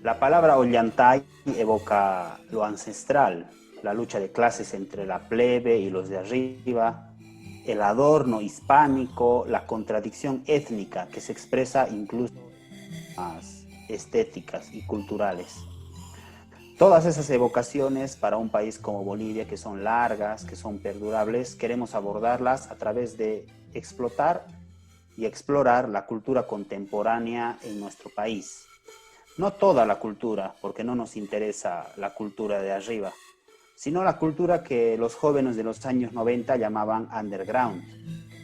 La palabra Ollantay evoca lo ancestral, la lucha de clases entre la plebe y los de arriba, el adorno hispánico, la contradicción étnica que se expresa incluso en las estéticas y culturales. Todas esas evocaciones para un país como Bolivia, que son largas, que son perdurables, queremos abordarlas a través de explotar y explorar la cultura contemporánea en nuestro país. No toda la cultura, porque no nos interesa la cultura de arriba, sino la cultura que los jóvenes de los años 90 llamaban underground,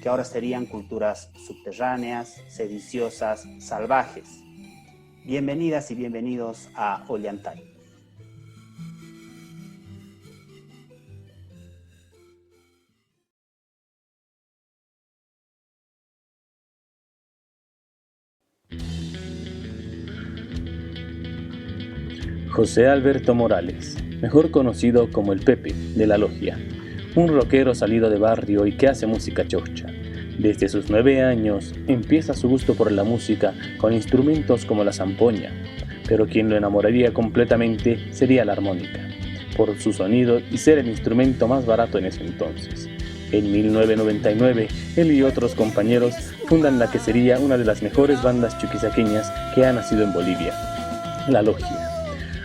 que ahora serían culturas subterráneas, sediciosas, salvajes. Bienvenidas y bienvenidos a Ollantay. José Alberto Morales, mejor conocido como el Pepe de la Logia, un rockero salido de barrio y que hace música chocha. Desde sus 9 años empieza su gusto por la música con instrumentos como la zampoña, pero quien lo enamoraría completamente sería la armónica, por su sonido y ser el instrumento más barato en ese entonces. En 1999, él y otros compañeros fundan la que sería una de las mejores bandas chuquisaqueñas que ha nacido en Bolivia, La Logia.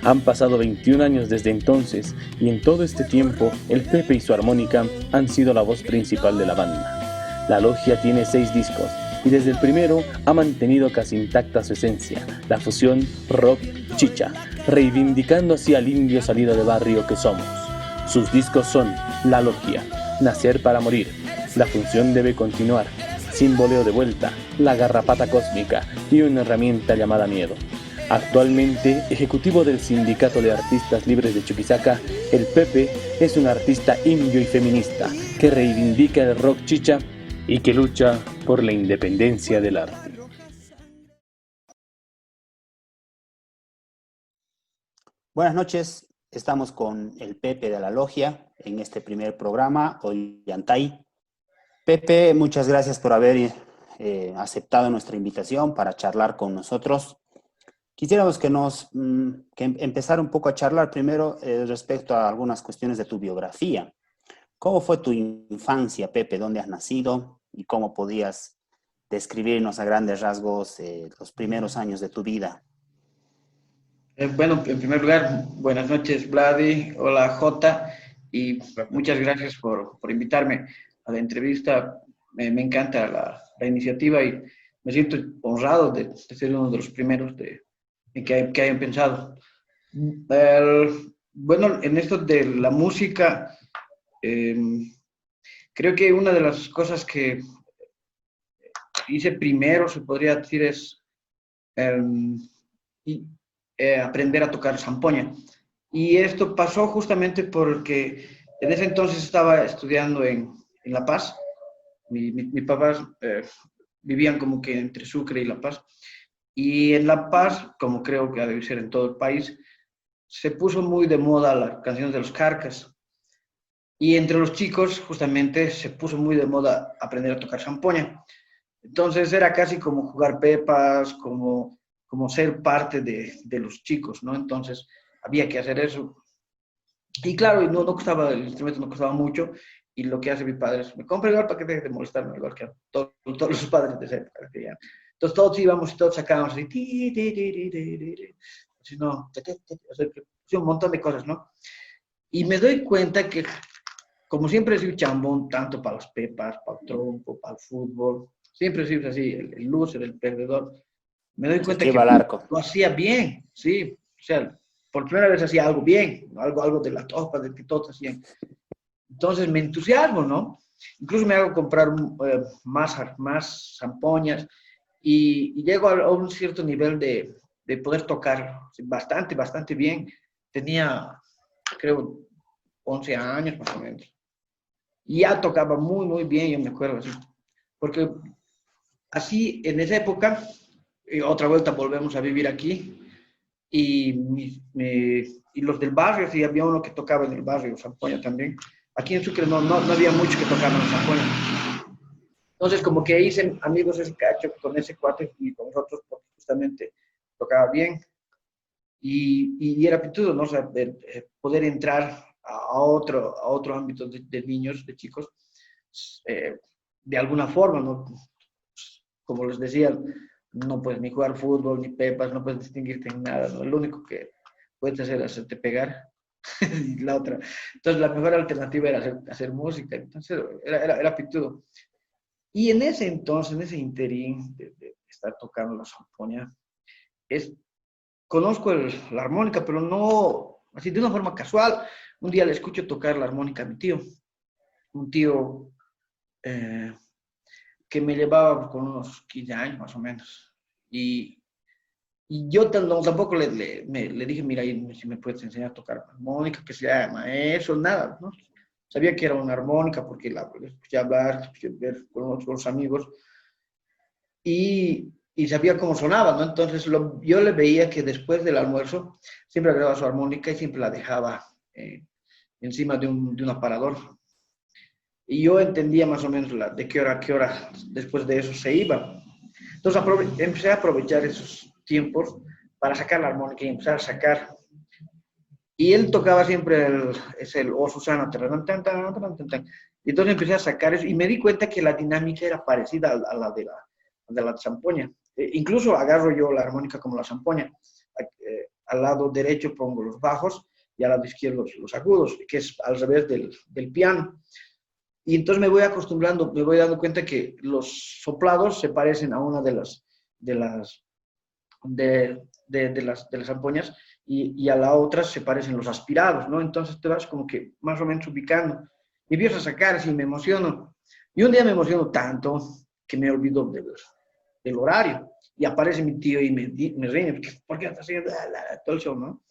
Han pasado 21 años desde entonces y en todo este tiempo el Pepe y su armónica han sido la voz principal de la banda. La Logia tiene 6 discos y desde el primero ha mantenido casi intacta su esencia, la fusión rock-chicha, reivindicando así al indio salido de barrio que somos. Sus discos son La Logia, Nacer para Morir, La Función Debe Continuar, Sin Boleo de Vuelta, La Garrapata Cósmica y una herramienta llamada Miedo. Actualmente ejecutivo del Sindicato de Artistas Libres de Chuquisaca, el Pepe es un artista indio y feminista que reivindica el rock chicha y que lucha por la independencia del arte. Buenas noches, estamos con el Pepe de la Logia en este primer programa, Ollantay. Pepe, muchas gracias por haber aceptado nuestra invitación para charlar con nosotros. Quisiéramos que empezar un poco a charlar primero respecto a algunas cuestiones de tu biografía. ¿Cómo fue tu infancia, Pepe? ¿Dónde has nacido? ¿Y cómo podías describirnos a grandes rasgos los primeros años de tu vida? Bueno, en primer lugar, buenas noches, Vladi. Hola, Jota. Y muchas gracias por invitarme a la entrevista. Me encanta la iniciativa y me siento honrado de ser uno de los primeros que hayan pensado. Bueno, en esto de la música, eh, creo que una de las cosas que hice primero, se podría decir, es y, aprender a tocar zampoña. Y esto pasó justamente porque en ese entonces estaba estudiando en La Paz. Mis papás vivían como que entre Sucre y La Paz. Y en La Paz, como creo que ha de ser en todo el país, se puso muy de moda las canciones de los Carcas. Y entre los chicos, justamente, se puso muy de moda aprender a tocar zampoña. Entonces era casi como jugar pepas, como ser parte de los chicos, ¿no? Entonces había que hacer eso. Y claro, no costaba, el instrumento no costaba mucho, y lo que hace mi padre es, me compra igual para que deje de molestarme, igual que a todos los padres de esa época. Entonces todos íbamos y todos sacábamos así, así no, un montón de cosas, ¿no? Y me doy cuenta que, como siempre he sido chambón, tanto para las pepas, para el trompo, para el fútbol, siempre he sido así, el loser, el perdedor. Me doy cuenta que Esquiva al arco. lo hacía bien, sí, o sea, por primera vez hacía algo bien, algo de la topa, de que todos hacían. Entonces me entusiasmo, ¿no? Incluso me hago comprar más zampoñas y llego a un cierto nivel de poder tocar bastante bien. Tenía, creo, 11 años más o menos. Y ya tocaba muy bien, yo me acuerdo así. Porque así, en esa época, otra vuelta volvemos a vivir aquí, y los del barrio, sí, había uno que tocaba en el barrio, zampoña también. Aquí en Sucre no había muchos que tocaban la zampoña. Entonces, como que hice amigos ese cacho con ese cuate y con nosotros, porque justamente tocaba bien. y era pitudo, ¿no? O sea, poder entrar a otro ámbito de niños, de chicos, de alguna forma, ¿no? Como les decía, no puedes ni jugar fútbol, ni pepas, no puedes distinguirte en nada, ¿no? Lo único que puedes hacer es hacerte pegar. Y la otra. Entonces, la mejor alternativa era hacer música. Entonces, era pitudo. Y en ese entonces, en ese interín de estar tocando la zampoña, conozco la armónica, pero no así de una forma casual. Un día le escucho tocar la armónica a mi tío. Un tío que me llevaba con unos 15 años más o menos. Y yo tampoco le dije, mira, si me puedes enseñar a tocar armónica, que sea maestro, nada, ¿no? Sabía que era una armónica porque la escuché hablar, escuché ver con los amigos y sabía cómo sonaba, ¿no? Entonces yo le veía que después del almuerzo siempre agarraba su armónica y siempre la dejaba encima de un aparador. Y yo entendía más o menos de qué hora a qué hora después de eso se iba. Entonces empecé a aprovechar esos tiempos para sacar la armónica y empezar a sacar. Y él tocaba siempre el O Susana. Y entonces empecé a sacar eso y me di cuenta que la dinámica era parecida a la de la zampoña. Incluso agarro yo la armónica como la zampoña. Al lado derecho pongo los bajos y al lado izquierdo los agudos, que es al revés del piano. Y entonces me voy acostumbrando, me voy dando cuenta que los soplados se parecen a una de las zampoñas y a la otra se parecen los aspirados, ¿no? Entonces te vas como que más o menos ubicando. Y empiezo a sacar así, me emociono. Y un día me emociono tanto que me olvido del horario. Y aparece mi tío y me reñe, ¿por qué estás haciendo todo el show, no?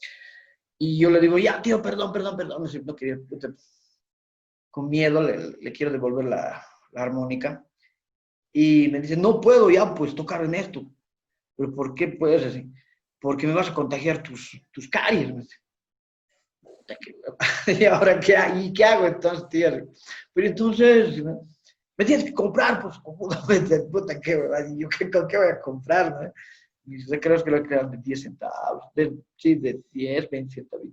Y yo le digo, ya, tío, perdón. No quería, con miedo le quiero devolver la armónica. Y me dice, no puedo ya, pues, tocar en esto. ¿Pero por qué puedes así? Porque me vas a contagiar tus caries. ¿Y ahora qué hago entonces, tío? Pero entonces, me tienes que comprar, pues, puta, ¿qué voy a comprar? ¿No? Mis recreos que lo crean de 10 centavos, de 10, 20 centavos.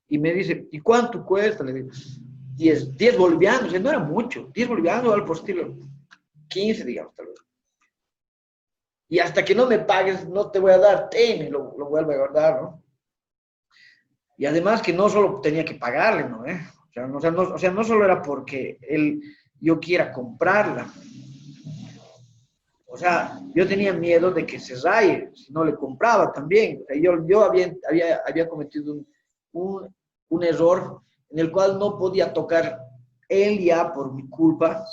Y me dice, ¿y cuánto cuesta? Le digo, 10 bolivianos, no era mucho, 10 bolivianos, algo por estilo, 15, digamos, tal vez. Y hasta que no me pagues, no te voy a dar, lo vuelvo a guardar, ¿no? Y además que no solo tenía que pagarle, ¿no? O sea, no solo era porque yo quiera comprarla. O sea, yo tenía miedo de que se raye si no le compraba también. O sea, yo había cometido un error en el cual no podía tocar él ya por mi culpa,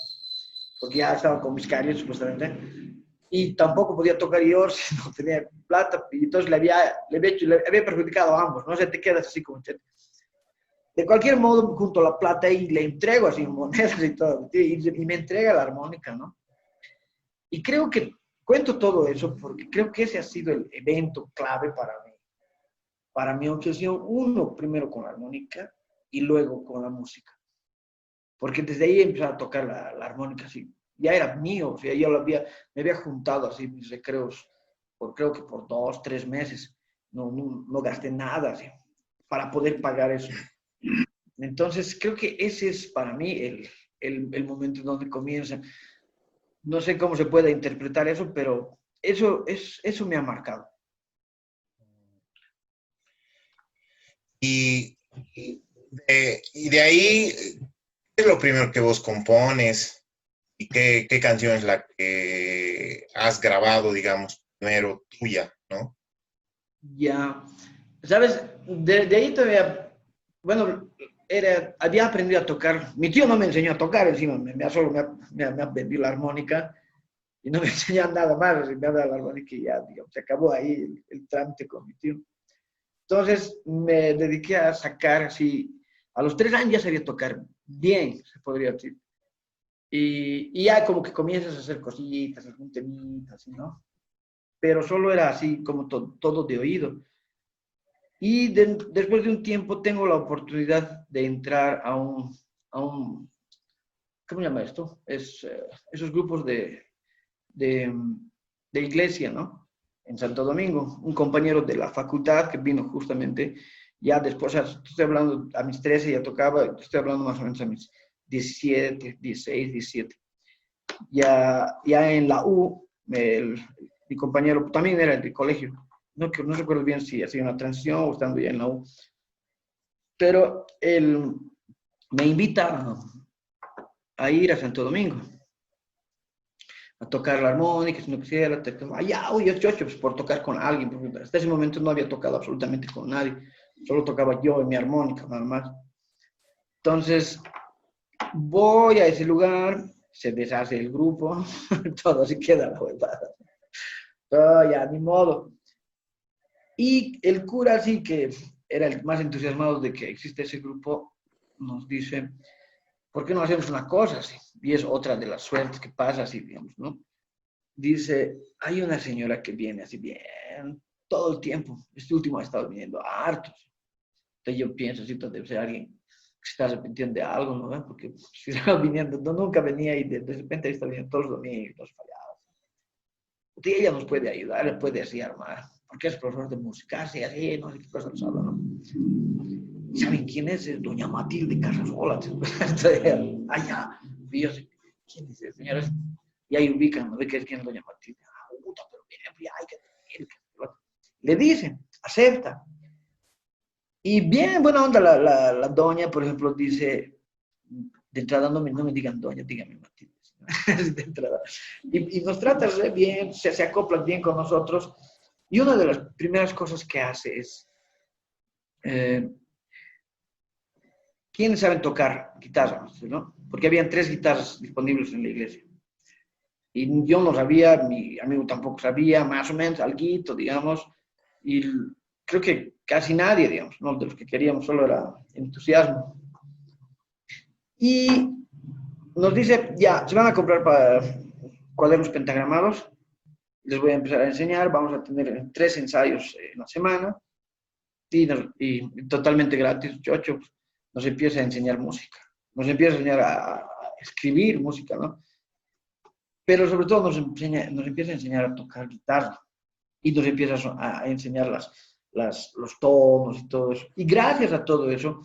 porque ya estaba con mis caries supuestamente, y tampoco podía tocar yo si no tenía plata, y entonces le había perjudicado a ambos, ¿no? Se te quedas así como chete. De cualquier modo, junto a la plata y le entrego así monedas y todo, y me entrega la armónica, ¿no? Y creo que cuento todo eso porque creo que ese ha sido el evento clave para mi obsesión, uno, primero con la armónica y luego con la música. Porque desde ahí empecé a tocar la armónica así. Ya era mío, o sea, yo me había juntado así mis recreos creo que por 2, 3 meses. No gasté nada así, para poder pagar eso. Entonces, creo que ese es para mí el momento en donde comienza. No sé cómo se puede interpretar eso, pero eso me ha marcado. Y de ahí, ¿qué es lo primero que vos compones? ¿Y qué canción es la que has grabado, digamos, primero tuya, ¿no? Ya, ¿sabes? De ahí todavía, bueno, había aprendido a tocar. Mi tío no me enseñó a tocar, encima solo me ha vendido la armónica y no me enseñó nada más. Me ha dado la armónica y ya, digamos, se acabó ahí el trámite con mi tío. Entonces me dediqué a sacar así. A los 3 años ya sabía tocar bien, se podría decir. Y ya como que comienzas a hacer cositas, algún temita, así, ¿no? Pero solo era así como todo de oído. Y después de un tiempo tengo la oportunidad de entrar a un ¿cómo se llama esto? Esos grupos de iglesia, ¿no? en Santo Domingo, un compañero de la facultad que vino justamente ya después, o sea, estoy hablando a mis 13 ya tocaba, estoy hablando más o menos a mis 17, 16, 17. Ya en la U, mi compañero también era de colegio, no recuerdo bien si hacía una transición o estando ya en la U, pero él me invita a ir a Santo Domingo, a tocar la armónica, si no quisiera, allá, uy, yo chocho, pues por tocar con alguien, porque hasta ese momento no había tocado absolutamente con nadie, solo tocaba yo en mi armónica, nada más. Entonces, voy a ese lugar, se deshace el grupo, todo se queda la huevada. Todo ya, ni modo. Y el cura, sí que era el más entusiasmado de que existe ese grupo, nos dice, ¿por qué no hacemos una cosa así? Y es otra de las suertes que pasa así, digamos, ¿no? Dice, hay una señora que viene así bien, todo el tiempo. Este último ha estado viniendo hartos. Entonces yo pienso, así, debe ser alguien que se está arrepintiendo de algo, ¿no? Porque si estaba viniendo, nunca venía y de repente está viniendo todos los domingos, fallados. Y ella nos puede ayudar, le puede así armar, porque es profesor de música, así, no sé qué cosa nos habla, ¿no? ¿Saben quién es? Es doña Matilde Casasola. Allá. Y yo sé, ¿quién es esa señora? Y ahí ubican, ¿no? ¿Ve quién es doña Matilde? Ah, puta, pero bien, hay que... Le dicen, acepta. Y bien, buena onda, la doña, por ejemplo, dice, de entrada no me digan doña, díganme Matilde. De entrada. Y nos trata bien, se acopla bien con nosotros. Y una de las primeras cosas que hace es... ¿quiénes saben tocar guitarra? ¿No? Porque habían 3 guitarras disponibles en la iglesia. Y yo no sabía, mi amigo tampoco sabía, más o menos, alguito, digamos. Y creo que casi nadie, digamos, ¿no? De los que queríamos, solo era entusiasmo. Y nos dice, ya, se van a comprar para cuadernos pentagramados. Les voy a empezar a enseñar. Vamos a tener 3 ensayos en la semana. Y totalmente gratis, chocho. Nos empieza a enseñar música, nos empieza a enseñar a escribir música, ¿no? Pero sobre todo nos empieza a enseñar a tocar guitarra y nos empieza a enseñar los tonos y todo eso. Y gracias a todo eso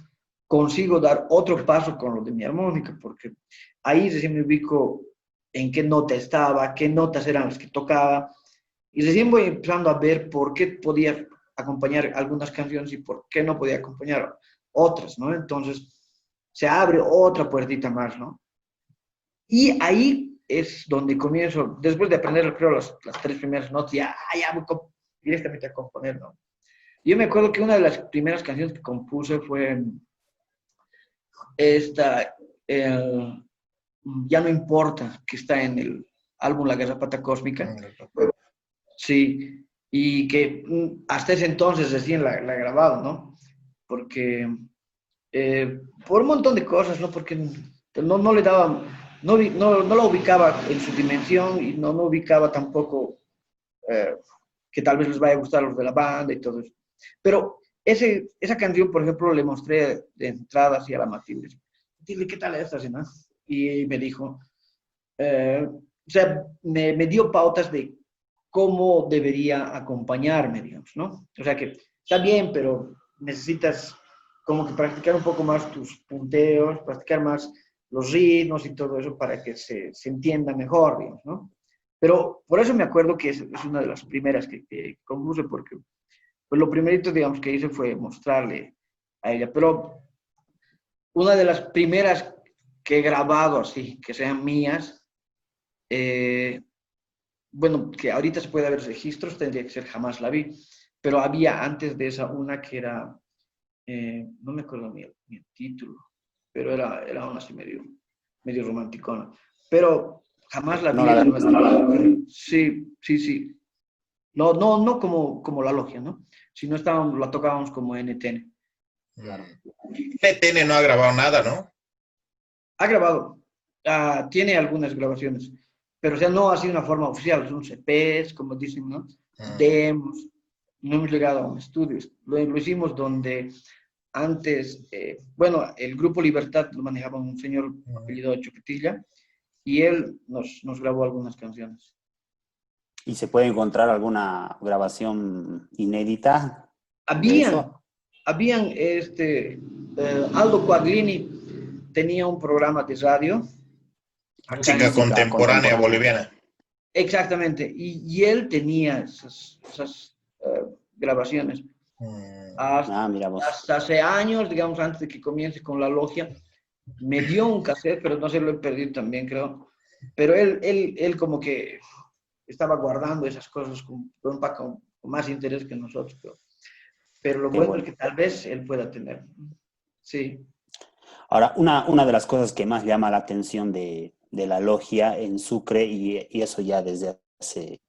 consigo dar otro paso con lo de mi armónica, porque ahí recién me ubico en qué nota estaba, qué notas eran las que tocaba, y recién voy empezando a ver por qué podía acompañar algunas canciones y por qué no podía acompañar otras, ¿no? Entonces, se abre otra puertita más, ¿no? Y ahí es donde comienzo, después de aprender, creo, las 3 primeras notas, ya voy directamente a componer, ¿no? Yo me acuerdo que una de las primeras canciones que compuse fue esta, Ya no importa, que está en el álbum La Garrapata Cósmica. Sí, y que hasta ese entonces recién la he grabado, ¿no? Porque por un montón de cosas, ¿no? Porque no le daba, no la ubicaba en su dimensión y no ubicaba tampoco que tal vez les vaya a gustar a los de la banda y todo eso. Pero esa canción, por ejemplo, le mostré de entrada así a la Matilde. Dile, ¿qué tal esta, no? Y me dijo, o sea, me dio pautas de cómo debería acompañarme, digamos, ¿no? O sea que está bien, pero necesitas como que practicar un poco más tus punteos, practicar más los ritmos y todo eso para que se entienda mejor, digamos, ¿no? Pero por eso me acuerdo que es una de las primeras que compuse, porque pues lo primerito, digamos, que hice fue mostrarle a ella. Pero una de las primeras que he grabado así, que sean mías, bueno, que ahorita se puede ver registros, tendría que ser Jamás la vi, pero había antes de esa una que era, no me acuerdo ni el título, pero era una así medio romanticona. Pero Jamás la vi. Sí. No como La Logia, ¿no? Si no la tocábamos como NTN. Claro. NTN no ha grabado nada, ¿no? Ha grabado. Tiene algunas grabaciones. Pero o sea, no ha sido una forma oficial. Son CPs, como dicen, ¿no? Demos. No hemos llegado a un estudio. Lo hicimos donde antes, bueno, el Grupo Libertad lo manejaba un señor apellido Chupetilla y él nos grabó algunas canciones. ¿Y se puede encontrar alguna grabación inédita de Habían, eso? Aldo Quaglini tenía un programa de radio acá Música Música contemporánea contemporánea. boliviana. exactamente, y él tenía esas grabaciones. Hasta, Ah, mira vos. hasta hace años, digamos, antes de que comience con la logia, me dio un cassette, pero no sé, lo he perdido también, creo. Pero él como que estaba guardando esas cosas con más interés que nosotros, pero lo Qué bueno es bueno. que tal vez él pueda tener. Sí. Ahora, una de las cosas que más llama la atención de la logia en Sucre, y eso ya desde hace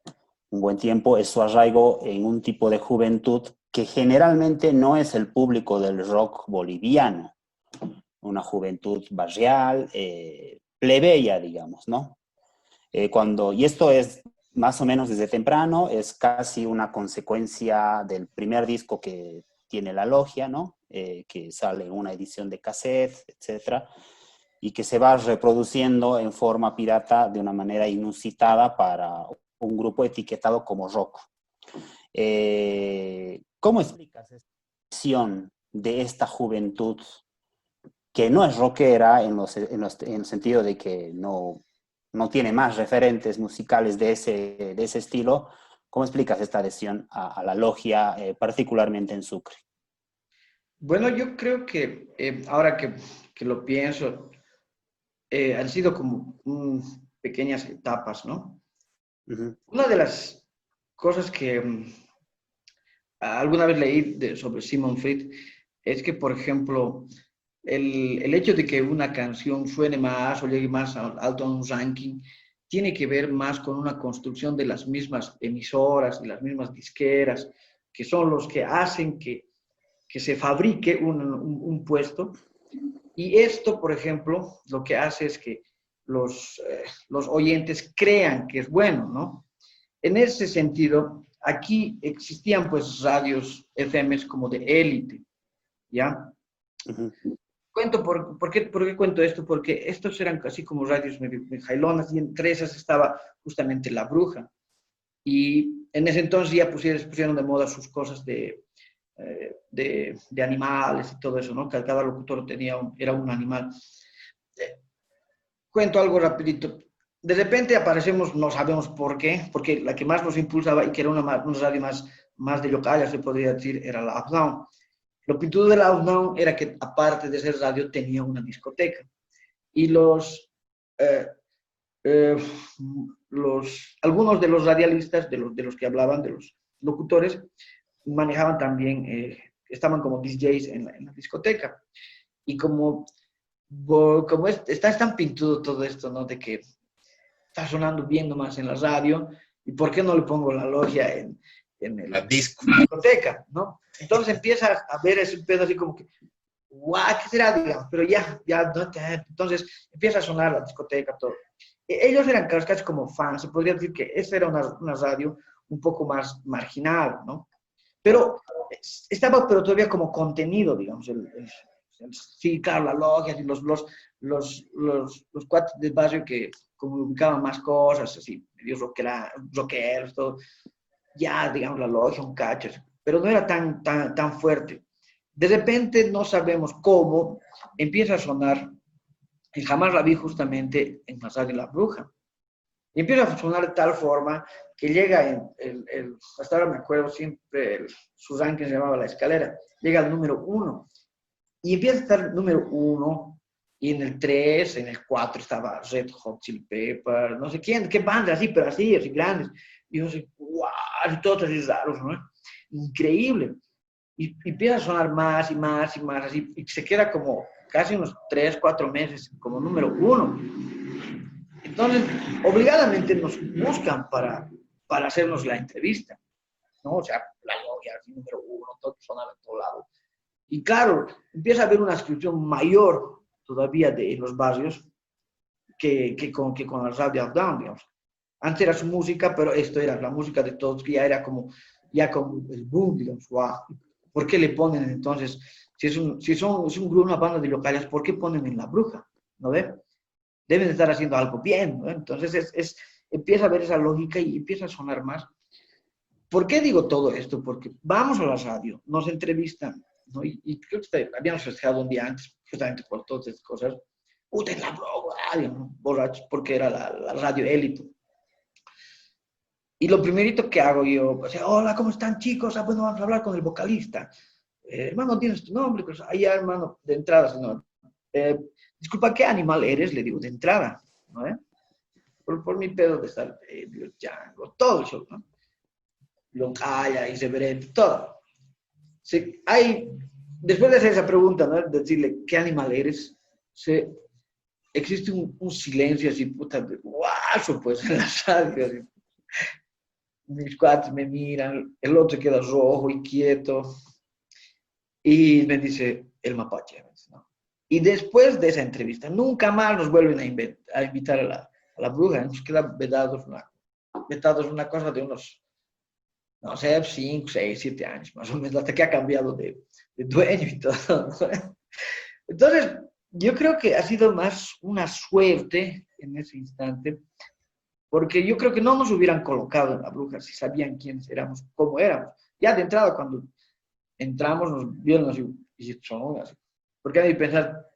un buen tiempo, es su arraigo en un tipo de juventud que generalmente no es el público del rock boliviano, una juventud barrial, plebeya, digamos, ¿no? Y esto es más o menos desde temprano, es casi una consecuencia del primer disco que tiene la logia, ¿no? Que sale en una edición de cassette, etcétera, y que se va reproduciendo en forma pirata de una manera inusitada para un grupo etiquetado como rock. ¿Cómo explicas esta visión de esta juventud que no es rockera en el sentido de que no tiene más referentes musicales de ese estilo? ¿Cómo explicas esta adhesión a la logia, particularmente en Sucre? Bueno, yo creo que ahora que lo pienso, han sido como pequeñas etapas, ¿no? Uh-huh. Una de las cosas que alguna vez leí sobre Simon Fried es que, por ejemplo, el hecho de que una canción suene más o llegue más alto a un ranking tiene que ver más con una construcción de las mismas emisoras y las mismas disqueras, que son los que hacen que se fabrique un puesto. Y esto, por ejemplo, lo que hace es que los oyentes crean que es bueno, ¿no? En ese sentido, aquí existían pues radios FMs como de élite, ¿ya? Uh-huh. Cuento por qué cuento esto, porque estos eran casi como radios medio jailonas y entre esas estaba justamente La Bruja. Y en ese entonces ya pusieron de moda sus cosas de animales y todo eso, ¿no? Cada locutor era un animal. Cuento algo rapidito. De repente aparecemos, no sabemos por qué, porque la que más nos impulsaba y que era una radio más de local, se podría decir, era la Uptown. Lo pintudo de la Uptown era que, aparte de ser radio, tenía una discoteca. Y algunos de los radialistas, de los que hablaban, de los locutores, manejaban también, estaban como DJs en la discoteca. Y como está tan pintudo todo esto, ¿no? De que está sonando bien nomás en la radio, ¿y por qué no le pongo la logia en La disco. la discoteca, ¿no? Entonces empieza a ver ese pedo así como que, guau, ¿qué será, digamos? Pero ya, entonces empieza a sonar la discoteca, todo. Ellos eran casi como fans, se podría decir que esa era una radio un poco más marginal, ¿no? Pero estaba todavía como contenido, digamos, sí, claro, la logia, y los cuates del barrio que comunicaban más cosas, así, medio rockeros, todo, ya, digamos, la logia, un cacho, pero no era tan fuerte. De repente, no sabemos cómo, empieza a sonar, y jamás la vi justamente en la radio La Bruja. Y empieza a sonar de tal forma que llega hasta ahora me acuerdo siempre, su ranking se llamaba La Escalera, llega al número 1. Y empieza a estar el número 1, y en el 3, en el 4 estaba Red Hot Chili Peppers, no sé quién, qué bandas así, pero así grandes. Y yo así, wow, y todos así raros, ¿no? Increíble. Y empieza a sonar más y más y más, así, y se queda como casi unos 3, 4 meses como número 1. Entonces, obligadamente nos buscan para hacernos la entrevista, ¿no? O sea, la logia, número 1, todo sonaba en todo lado. Y claro, empieza a haber una inscripción mayor todavía en los barrios que con la radio Uptown, digamos. Antes era su música, pero esto era la música de todos, que ya era como el boom, digamos, wow. ¿Por qué le ponen entonces, si es un grupo, una banda de locales, ¿por qué ponen en La Bruja? ¿No ve? Deben de estar haciendo algo bien, ¿no? Entonces empieza a ver esa lógica y empieza a sonar más. ¿Por qué digo todo esto? Porque vamos a la radio, nos entrevistan, ¿no? Y creo que habíamos festejado un día antes, justamente por todas estas cosas. Puta, en la radio, ¿no? Borrachos, porque era la radio élite. Y lo primerito que hago yo, o sea, hola, ¿cómo están, chicos? Ah, bueno, vamos a hablar con el vocalista. Hermano, ¿tienes tu nombre? Pues, ahí, hermano, de entrada, señor. Disculpa, ¿qué animal eres? Le digo, de entrada, ¿no? Por mi pedo de estar, Django, todo el show, ¿no? Loncaya, irreverente, todo. Sí, después de hacer esa pregunta, ¿no? De decirle, ¿qué animal eres? Existe un silencio así, puta, de guaso, pues, en la radio, así. Mis cuates me miran, el otro queda rojo y quieto, y me dice, el mapache, ¿no? Y después de esa entrevista, nunca más nos vuelven a invitar a la bruja, nos queda vetados una cosa de unos, no sé, 5, 6, 7 años, más o menos, hasta que ha cambiado de dueño y todo, ¿no? Entonces, yo creo que ha sido más una suerte en ese instante, porque yo creo que no nos hubieran colocado en la bruja si sabían quiénes éramos, cómo éramos. Ya de entrada, cuando entramos, nos vieron así, y son así. Porque hay que pensar,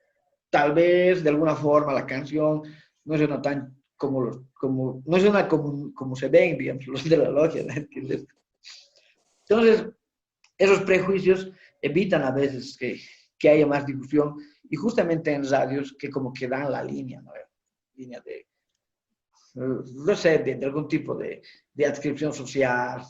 tal vez, de alguna forma, la canción no suena tan no suena como se ven, digamos, los de la logia, ¿no? Entonces, esos prejuicios evitan a veces que haya más difusión, y justamente en radios que como que dan la línea, ¿no? Línea de, no sé, de algún tipo de adscripción social.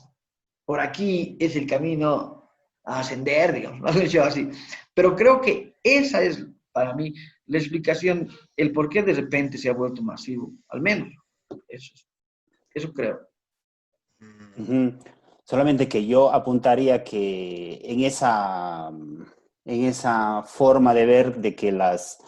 Por aquí es el camino a ascender, digamos, ¿no? Yo así. Pero creo que esa es, para mí, la explicación, el por qué de repente se ha vuelto masivo, al menos. Eso creo. Ujú. Solamente que yo apuntaría que en esa forma de ver de que las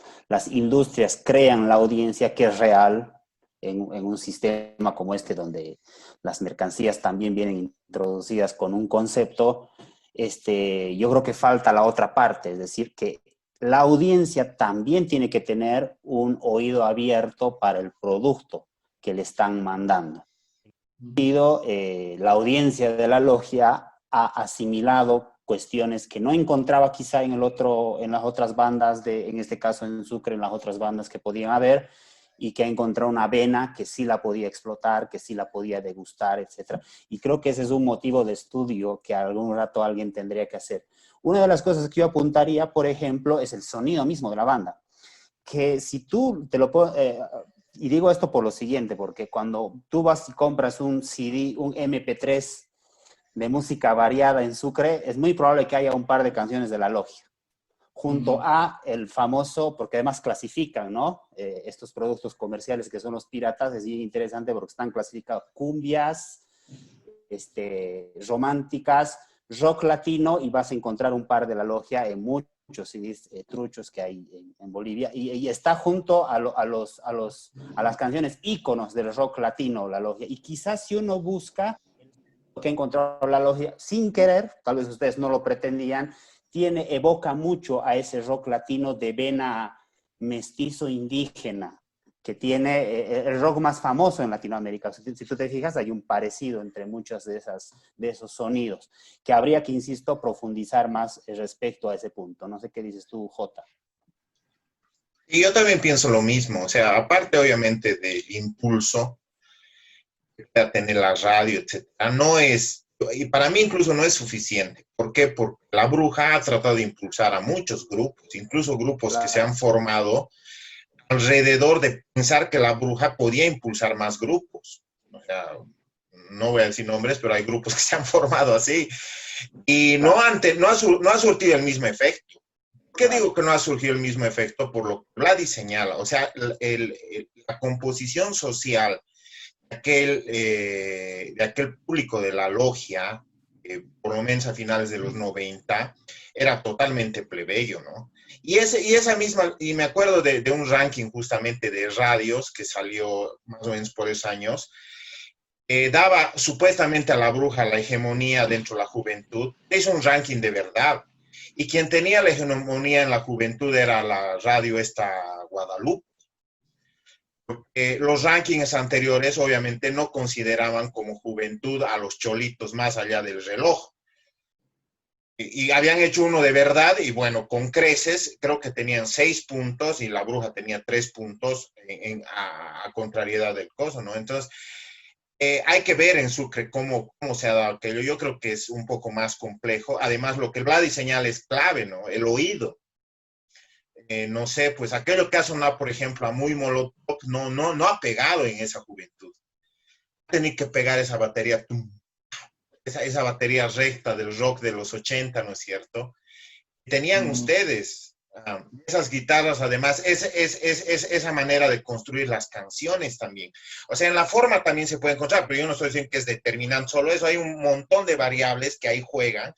industrias crean la audiencia que es real en un sistema como este, donde las mercancías también vienen introducidas con un concepto, yo creo que falta la otra parte, es decir, que la audiencia también tiene que tener un oído abierto para el producto que le están mandando. La audiencia de la logia ha asimilado cuestiones que no encontraba quizá en las otras bandas, en este caso en Sucre, en las otras bandas que podían haber, y que ha encontrado una vena que sí la podía explotar, que sí la podía degustar, etc. Y creo que ese es un motivo de estudio que algún rato alguien tendría que hacer. Una de las cosas que yo apuntaría, por ejemplo, es el sonido mismo de la banda. Que si tú te lo puedes... y digo esto por lo siguiente, porque cuando tú vas y compras un CD, un MP3 de música variada en Sucre, es muy probable que haya un par de canciones de la logia, junto a el famoso, porque además clasifican, ¿no? Estos productos comerciales que son los piratas, es bien interesante porque están clasificados cumbias, románticas, rock latino, y vas a encontrar un par de la logia en muchos CDs truchos que hay en Bolivia, y está junto a las canciones íconos del rock latino, la logia. Y quizás si uno busca lo que encontró la logia sin querer, tal vez ustedes no lo pretendían, evoca mucho a ese rock latino de vena mestizo indígena, que tiene el rock más famoso en Latinoamérica. Si tú te fijas, hay un parecido entre muchos de esos sonidos, que habría que, insisto, profundizar más respecto a ese punto. No sé qué dices tú, Jota. Y yo también pienso lo mismo, o sea, aparte obviamente del impulso que pueda tener la radio, etcétera, no es, y para mí incluso no es suficiente. ¿Por qué? Porque la bruja ha tratado de impulsar a muchos grupos, incluso grupos que se han formado alrededor de pensar que la bruja podía impulsar más grupos. O sea, no voy a decir nombres, pero hay grupos que se han formado así y no ha surtido el mismo efecto. ¿Por qué digo que no ha surgido el mismo efecto? Por lo que Vladi señala, o sea, la composición social de aquel público de la logia, por lo menos a finales de los 90, era totalmente plebeyo, ¿no? Y me acuerdo de un ranking justamente de radios que salió más o menos por esos años, daba supuestamente a la bruja la hegemonía dentro de la juventud. Es un ranking de verdad. Y quien tenía la hegemonía en la juventud era la radio esta Guadalupe. Los rankings anteriores obviamente no consideraban como juventud a los cholitos más allá del reloj. Y habían hecho uno de verdad y bueno, con creces, creo que tenían 6 puntos y la bruja tenía 3 puntos a contrariedad del coso, ¿no? Entonces, hay que ver en Sucre cómo se ha dado aquello. Yo creo que es un poco más complejo. Además, lo que el Vladi señala es clave, ¿no? El oído. No sé, pues aquello que ha sonado, por ejemplo, a Muy Molotov, no ha pegado en esa juventud. Tenía que pegar esa batería, esa batería recta del rock de los 80, ¿no es cierto? Tenían ustedes esas guitarras, además, esa manera de construir las canciones también. O sea, en la forma también se puede encontrar, pero yo no estoy diciendo que es determinante solo eso, hay un montón de variables que ahí juegan,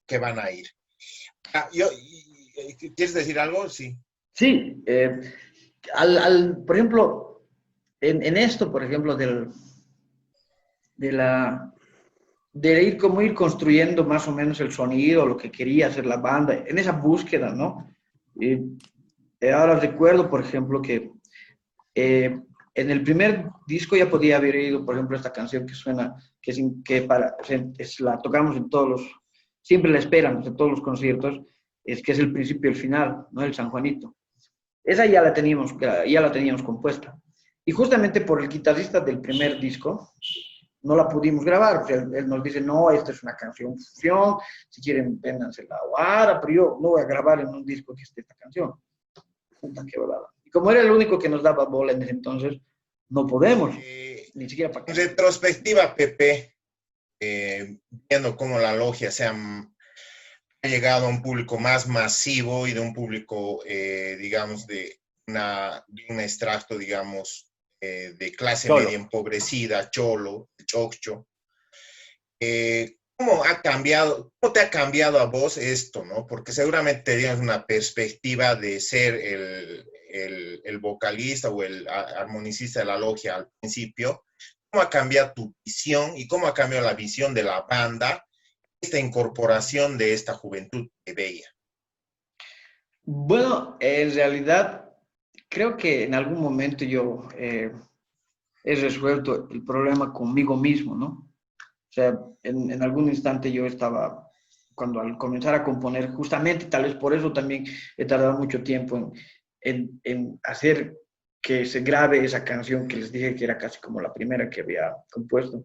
que van a ir. ¿Quieres decir algo? Sí. Sí, por ejemplo, en esto, por ejemplo, de ir construyendo más o menos el sonido, lo que quería hacer la banda, en esa búsqueda, ¿no? Ahora recuerdo, por ejemplo, que en el primer disco ya podía haber oído, por ejemplo, esta canción que suena, la tocamos en todos los, siempre la esperan en todos los conciertos, que es el principio y el final, ¿no? El San Juanito. Esa ya la teníamos compuesta. Y justamente por el guitarrista del primer disco, no la pudimos grabar. O sea, él nos dice, no, esta es una canción fusión, si quieren, véndansela ahora, pero yo no voy a grabar en un disco que esté esta canción. Puta, qué volada. Y como era el único que nos daba bola en ese entonces, no podemos, ni siquiera para acá. En retrospectiva, Pepe, viendo cómo la logia ha llegado a un público más masivo y de un público, digamos, de un extracto, digamos, de clase Cholo. media empobrecida, cholo, choccho. ¿Cómo te ha cambiado a vos esto, no? Porque seguramente tenías una perspectiva de ser el vocalista o el armonicista de la logia al principio. ¿Cómo ha cambiado tu visión y cómo ha cambiado la visión de la banda esta incorporación de esta juventud que veía? Bueno, en realidad, creo que en algún momento yo he resuelto el problema conmigo mismo, ¿no? O sea, en algún instante yo estaba, cuando al comenzar a componer, justamente, tal vez por eso también he tardado mucho tiempo en hacer que se grabe esa canción que les dije que era casi como la primera que había compuesto.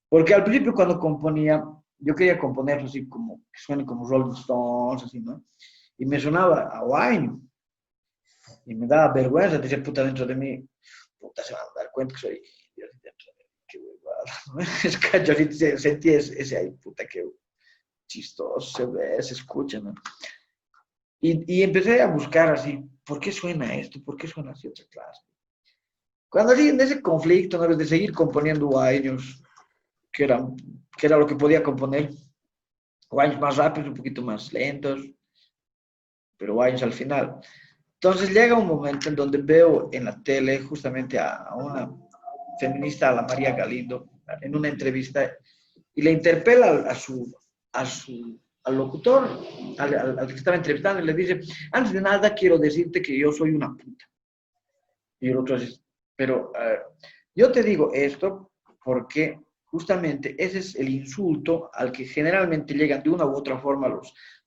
Porque al principio cuando componía, yo quería componerlo así como, que suene como Rolling Stones, así, ¿no? Y me sonaba a Wine. Y me daba vergüenza, decía, puta, dentro de mí, puta, se van a dar cuenta que soy indio, dentro de mí, qué huevada, ¿no? Es que yo sí sentí ese ahí, puta, qué chistoso, se ve, se escucha, ¿no? Y empecé a buscar así, ¿por qué suena esto? ¿Por qué suena así otra clase? Cuando así, en ese conflicto, ¿no? De seguir componiendo años, que era lo que podía componer, o años más rápidos, un poquito más lentos, pero años al final. Entonces llega un momento en donde veo en la tele justamente a una feminista, a la María Galindo, en una entrevista, y le interpela al locutor, al que estaba entrevistando, y le dice, antes de nada quiero decirte que yo soy una puta. Y el otro dice, pero yo te digo esto porque justamente ese es el insulto al que generalmente llegan de una u otra forma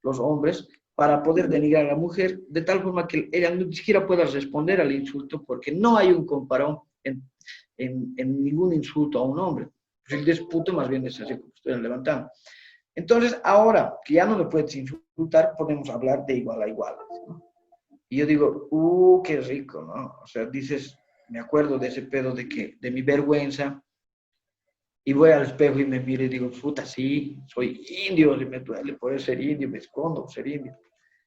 los hombres para poder denigrar a la mujer, de tal forma que ella ni siquiera pueda responder al insulto porque no hay un comparón en ningún insulto a un hombre. Si el disputo más bien es así como estoy levantando. Entonces, ahora que ya no le puedes insultar, podemos hablar de igual a igual, ¿no? Y yo digo, qué rico, ¿no? O sea, dices, me acuerdo de ese pedo de mi vergüenza, y voy al espejo y me miro y digo, puta, sí, soy indio, si me duele por ser indio, me escondo por ser indio.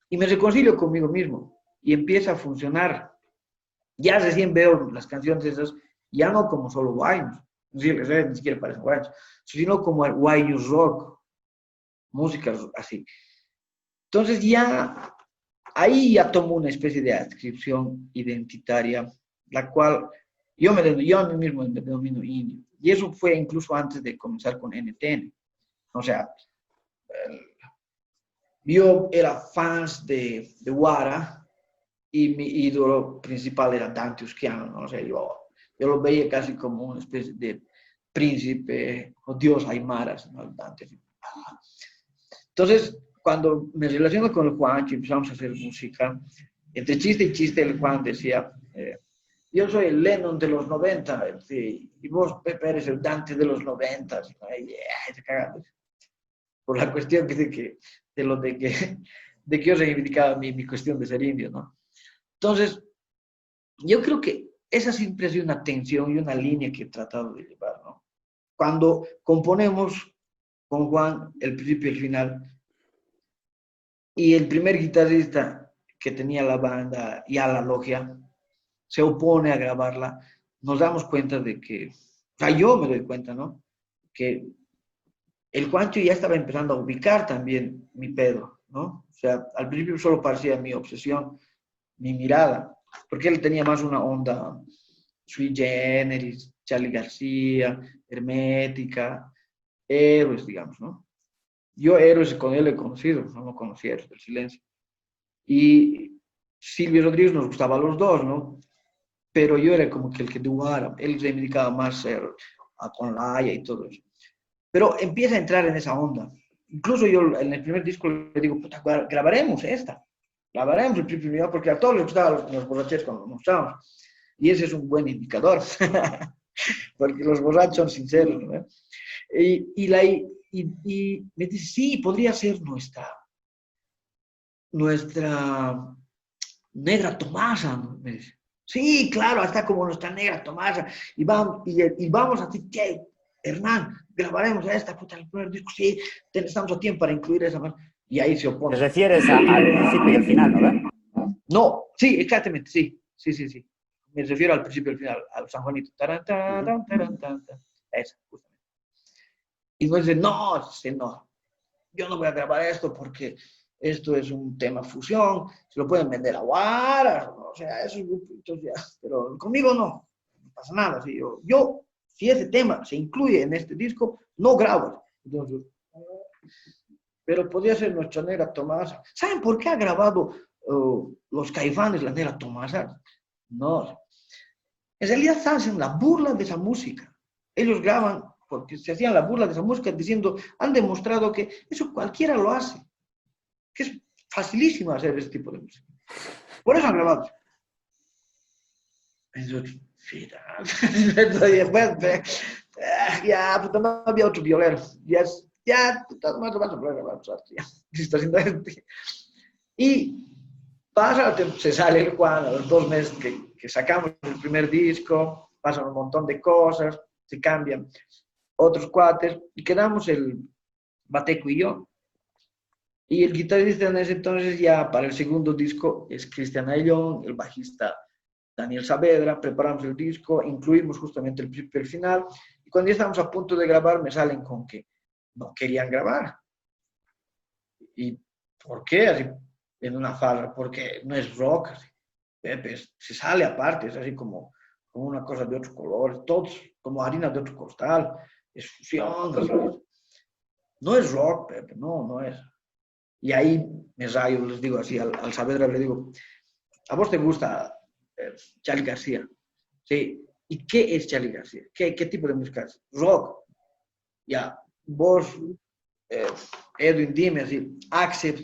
Y me reconcilio conmigo mismo y empieza a funcionar. Ya recién veo las canciones esas, ya no como solo guaynos, ni siquiera parecen guaynos, sino como el guaynos rock, música así. Entonces ya, ahí ya tomo una especie de adscripción identitaria, la cual yo a mí mismo me denomino indio. Y eso fue incluso antes de comenzar con NTN. O sea, yo era fans de Guara y mi ídolo principal era Dante Uschiano, ¿no? O sea, yo lo veía casi como una especie de príncipe o dios aymaras, ¿no? Dante. Entonces, cuando me relaciono con el Juancho y empezamos a hacer música, entre chiste y chiste el Juan decía, yo soy el Lennon de los 90, sí, y vos, Pepe, eres el Dante de los 90. Por la cuestión de que yo reivindicaba mi cuestión de ser indio, ¿no? Entonces, yo creo que esa siempre ha sido una tensión y una línea que he tratado de llevar, ¿no? Cuando componemos con Juan el principio y el final, y el primer guitarrista que tenía la banda y a la logia se opone a grabarla, nos damos cuenta de que, o sea, yo me doy cuenta, ¿no? Que el Juancho ya estaba empezando a ubicar también mi pedo, ¿no? O sea, al principio solo parecía mi obsesión, mi mirada, porque él tenía más una onda sui generis, Charly García, hermética, héroes, digamos, ¿no? Yo héroes con él he conocido, no conocía Héroes del Silencio. Y Silvio Rodríguez nos gustaba a los dos, ¿no? Pero yo era como que el que dudara, él se dedicaba más a con Laia y todo eso. Pero empieza a entrar en esa onda. Incluso yo en el primer disco le digo, puta, grabaremos esta. Grabaremos el primer, porque a todos les gustaban los borracheros cuando lo mostramos. Y ese es un buen indicador. Porque los borrachos son sinceros, ¿no? Y me dice, sí, podría ser nuestra negra Tomasa, ¿no? Me dice, sí, claro, está como nuestra negra Tomasa. Y vamos a decir, ¿qué? Hernán, grabaremos esta, puta, el primer disco, sí, estamos a tiempo para incluir esa más. Y ahí se opone. ¿Te refieres al principio y al final, no? ¿Verdad? No, sí, exactamente, sí. Me refiero al principio y al final, al San Juanito. Taran, taran, taran, taran, taran. Esa, justamente. Y me dice, no, yo no voy a grabar esto porque esto es un tema fusión, se lo pueden vender a Guara, o sea, esos grupitos ya, pero conmigo no pasa nada. ¿Sí? Yo, si ese tema se incluye en este disco, no grabo. Entonces, pero podría ser nuestra negra Tomasa. ¿Saben por qué ha grabado los Caifanes la negra Tomasa? No. En realidad están haciendo la burla de esa música. Ellos graban porque se hacían la burla de esa música diciendo, han demostrado que eso cualquiera lo hace, que es facilísimo hacer ese tipo de música. Por eso han grabado. Entonces, ya, puta, no había otro violero. Ya, puta, más lo vas a poder grabar. Y pasa, se sale el Juan a los 2 meses que sacamos el primer disco, pasan un montón de cosas, se cambian otros cuates y quedamos el Bateco y yo. Y el guitarrista en ese entonces ya para el segundo disco es Cristian Ayllón, el bajista Daniel Saavedra, preparamos el disco, incluimos justamente el principio y el final, y cuando ya estamos a punto de grabar me salen con que no querían grabar. ¿Y por qué? Así, en una farra, porque no es rock, así. Se sale aparte, es así como una cosa de otro color, todos como harina de otro costal, es fusión, así. No es rock, Pepe, no es. Y ahí me rayo, les digo así, al Saavedra le digo, ¿a vos te gusta Charly García? Sí. ¿Y qué es Charly García? ¿Qué tipo de música es? Rock. Ya, vos, Edwin, dime así, Accept,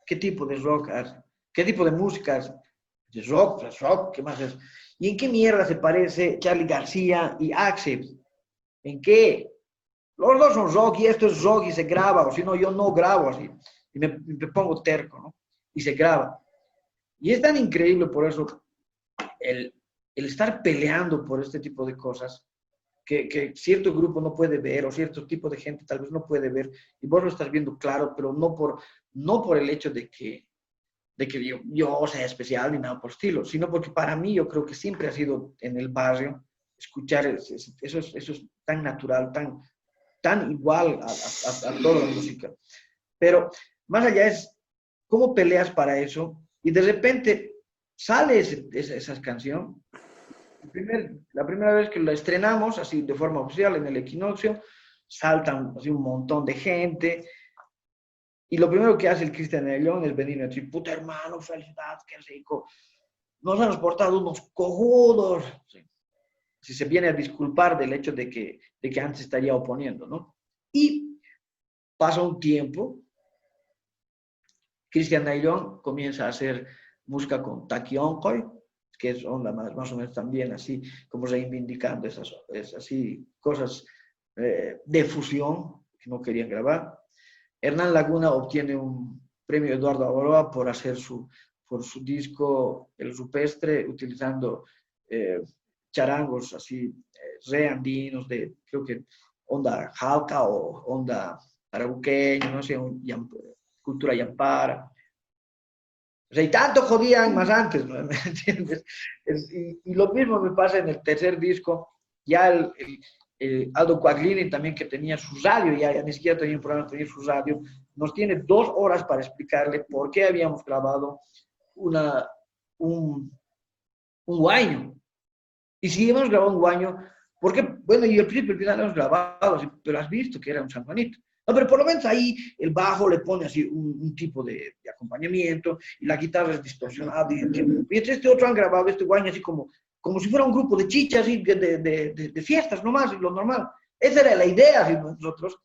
¿qué tipo de rock hace? ¿Qué tipo de música hace? Es rock, ¿qué más es? ¿Y en qué mierda se parece Charly García y Accept? ¿En qué? Los dos son rock y esto es rock y se graba, o si no, yo no grabo así. Y me pongo terco, ¿no? Y se graba. Y es tan increíble por eso el estar peleando por este tipo de cosas que cierto grupo no puede ver o cierto tipo de gente tal vez no puede ver y vos lo estás viendo claro, pero no por el hecho de que yo sea especial ni nada por estilo, sino porque para mí yo creo que siempre ha sido en el barrio escuchar eso es tan natural, tan igual a toda la música. Pero más allá es cómo peleas para eso y de repente sale esa canción. La primera vez que la estrenamos, así de forma oficial en el Equinoccio, saltan así un montón de gente Y lo primero que hace el Cristian Ayllón es venir y decir, puta hermano, felicidad, qué rico. Nos hemos portado unos cojudos. Sí. Si se viene a disculpar del hecho de que antes estaría oponiendo, ¿no? Y pasa un tiempo, Cristian Ayllón comienza a hacer música con Taki Onkoy, que es onda más o menos también así, como reivindicando esas así cosas de fusión que no querían grabar. Hernán Laguna obtiene un premio Eduardo Avaroa por hacer por su disco El Rupestre, utilizando charangos así re andinos, de creo que onda jalca o onda arabuqueña, no sé, cultura yampara. O sea, y tanto jodían más antes, ¿no? ¿Me entiendes? Y lo mismo me pasa en el tercer disco, ya el Aldo Quaglini también, que tenía su radio, ya ni siquiera tenía un programa, tenía su radio, nos tiene 2 horas para explicarle por qué habíamos grabado un guaño. Y si hemos grabado un guaño, porque, bueno, y el principio y el final hemos grabado, pero has visto que era un San Juanito. No, pero por lo menos ahí el bajo le pone así un tipo de acompañamiento y la guitarra es distorsionada. Y este otro han grabado este guaño así como si fuera un grupo de chichas, así, de fiestas nomás, lo normal. Esa era la idea de nosotros,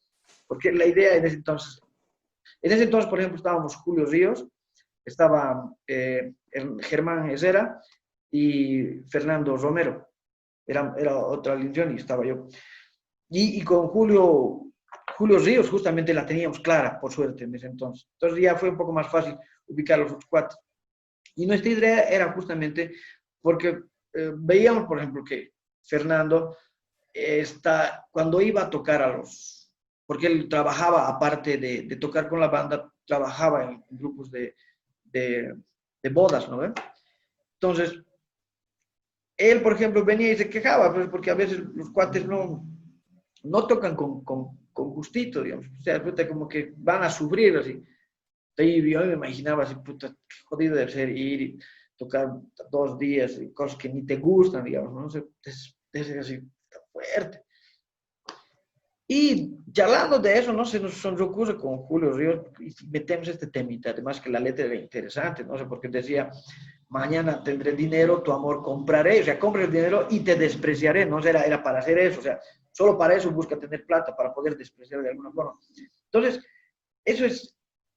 porque la idea en ese entonces, por ejemplo, estábamos Julio Ríos, estaba Germán Herrera y Fernando Romero. Era otra alineación y estaba yo. Y con Julio Ríos justamente la teníamos clara, por suerte, en ese entonces. Entonces ya fue un poco más fácil ubicar los otros 4. Y nuestra idea era justamente porque veíamos, por ejemplo, que Fernando cuando iba a tocar porque él trabajaba, aparte de tocar con la banda, trabajaba en grupos de bodas, ¿no ven? Entonces, él, por ejemplo, venía y se quejaba, pues, porque a veces los cuates no tocan con gustito, digamos. O sea, puta, como que van a sufrir así. Y yo me imaginaba así, puta, qué jodido debe ser ir y tocar 2 días y cosas que ni te gustan, digamos, ¿no? O sea, es así, fuerte. Y charlando de eso, ¿no? Se nos ocurre con Julio Ríos y metemos este temita, además que la letra era interesante, no sé, porque decía, mañana tendré dinero, tu amor compraré, o sea, compra el dinero y te despreciaré, no era para hacer eso, o sea, solo para eso busca tener plata, para poder despreciar de alguna forma. Entonces,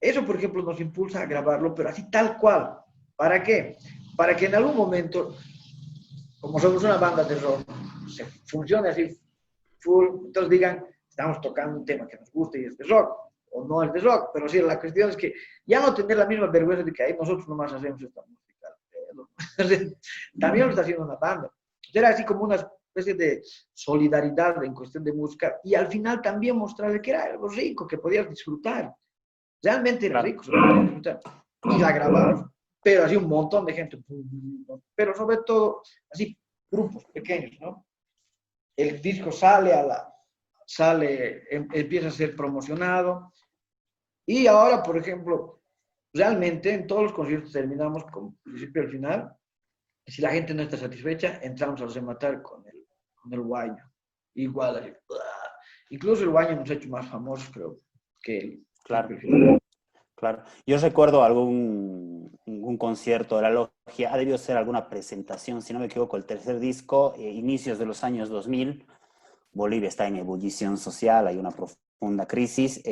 eso por ejemplo nos impulsa a grabarlo, pero así tal cual. ¿Para qué? Para que en algún momento, como somos una banda de rock, se funcione así full, entonces digan, estamos tocando un tema que nos gusta y es de rock, o no es de rock, pero sí, la cuestión es que ya no tener la misma vergüenza de que ahí nosotros nomás hacemos esta música. También lo está haciendo una banda. Era así como una especie de solidaridad en cuestión de música y al final también mostrarle que era algo rico, que podías disfrutar. Realmente era rico, se lo podías disfrutar. Y la grabamos, pero así un montón de gente, pero sobre todo así grupos pequeños, ¿no? El disco empieza a ser promocionado y ahora, por ejemplo, realmente en todos los conciertos terminamos con principio al final. Si la gente no está satisfecha, entramos a rematar con el guaño. Igual, así, incluso el guaño nos ha hecho más famosos, creo, que el... Claro. Claro. Yo recuerdo un concierto de la logia, ha debido ser alguna presentación, si no me equivoco, el tercer disco, inicios de los años 2000. Bolivia está en ebullición social, hay una profunda crisis.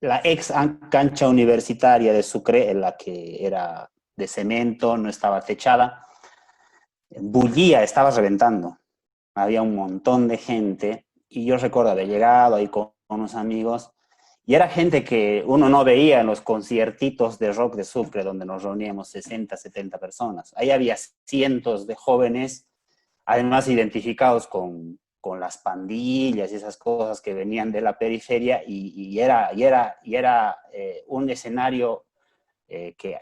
La ex cancha universitaria de Sucre, en la que era de cemento, no estaba techada, bullía, estaba reventando. Había un montón de gente y yo recuerdo haber llegado ahí con unos amigos y era gente que uno no veía en los conciertitos de rock de Sucre, donde nos reuníamos 60, 70 personas. Ahí había cientos de jóvenes, además identificados con las pandillas y esas cosas que venían de la periferia, y era un escenario que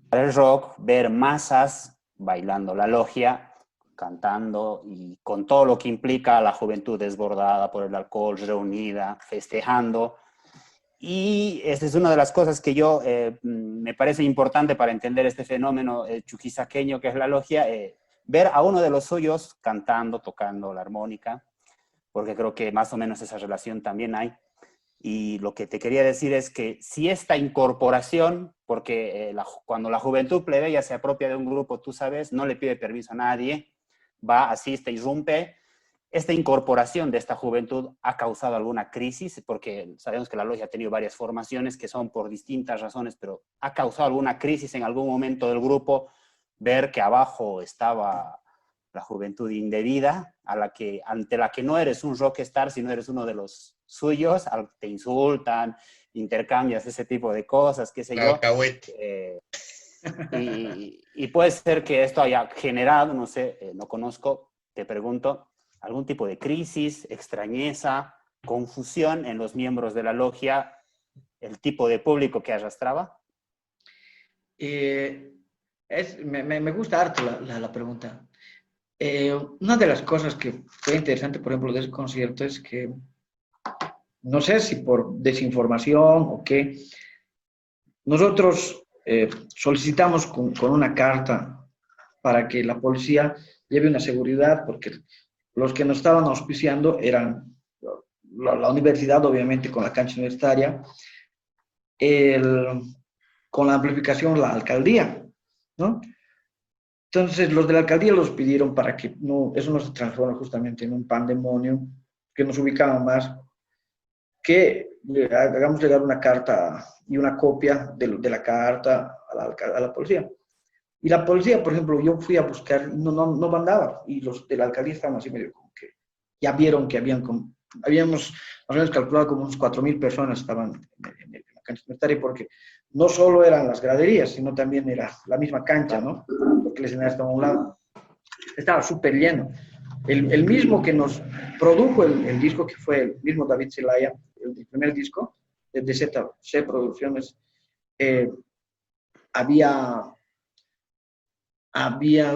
para el rock, ver masas bailando la logia, cantando y con todo lo que implica la juventud desbordada por el alcohol, reunida, festejando. Y esta es una de las cosas que yo me parece importante para entender este fenómeno chuquisaqueño que es la logia, ver a uno de los suyos cantando, tocando la armónica, porque creo que más o menos esa relación también hay. Y lo que te quería decir es que si esta incorporación, porque cuando la juventud plebeya se apropia de un grupo, tú sabes, no le pide permiso a nadie, va, asiste, irrumpe, esta incorporación de esta juventud ha causado alguna crisis, porque sabemos que la logia ha tenido varias formaciones que son por distintas razones, pero ha causado alguna crisis en algún momento del grupo, ver que abajo estaba la juventud indebida, ante la que no eres un rockstar, sino eres uno de los suyos, te insultan, intercambias ese tipo de cosas, qué sé yo. Y puede ser que esto haya generado, no sé, no conozco, te pregunto, algún tipo de crisis, extrañeza, confusión en los miembros de la logia, el tipo de público que arrastraba. Me gusta harto la pregunta. Una de las cosas que fue interesante, por ejemplo, de ese concierto es que, no sé si por desinformación o qué, nosotros solicitamos con una carta para que la policía lleve una seguridad, porque los que nos estaban auspiciando eran la universidad, obviamente, con la cancha universitaria, con la amplificación, la alcaldía, ¿no? Entonces, los de la alcaldía los pidieron para que eso no se transforme justamente en un pandemonio, que nos ubicaban más, que hagamos llegar una carta y una copia de la carta a la policía. Y la policía, por ejemplo, yo fui a buscar, no mandaba, y los de la alcaldía estaban así medio como que, ya vieron que habíamos más o menos calculado como unos 4.000 personas estaban en la cancha universitaria, porque no solo eran las graderías, sino también era la misma cancha, ¿no? Porque el escenario estaba a un lado. Estaba súper lleno. El mismo que nos produjo el disco, que fue el mismo David Zelaya, el primer disco, de ZC Producciones, había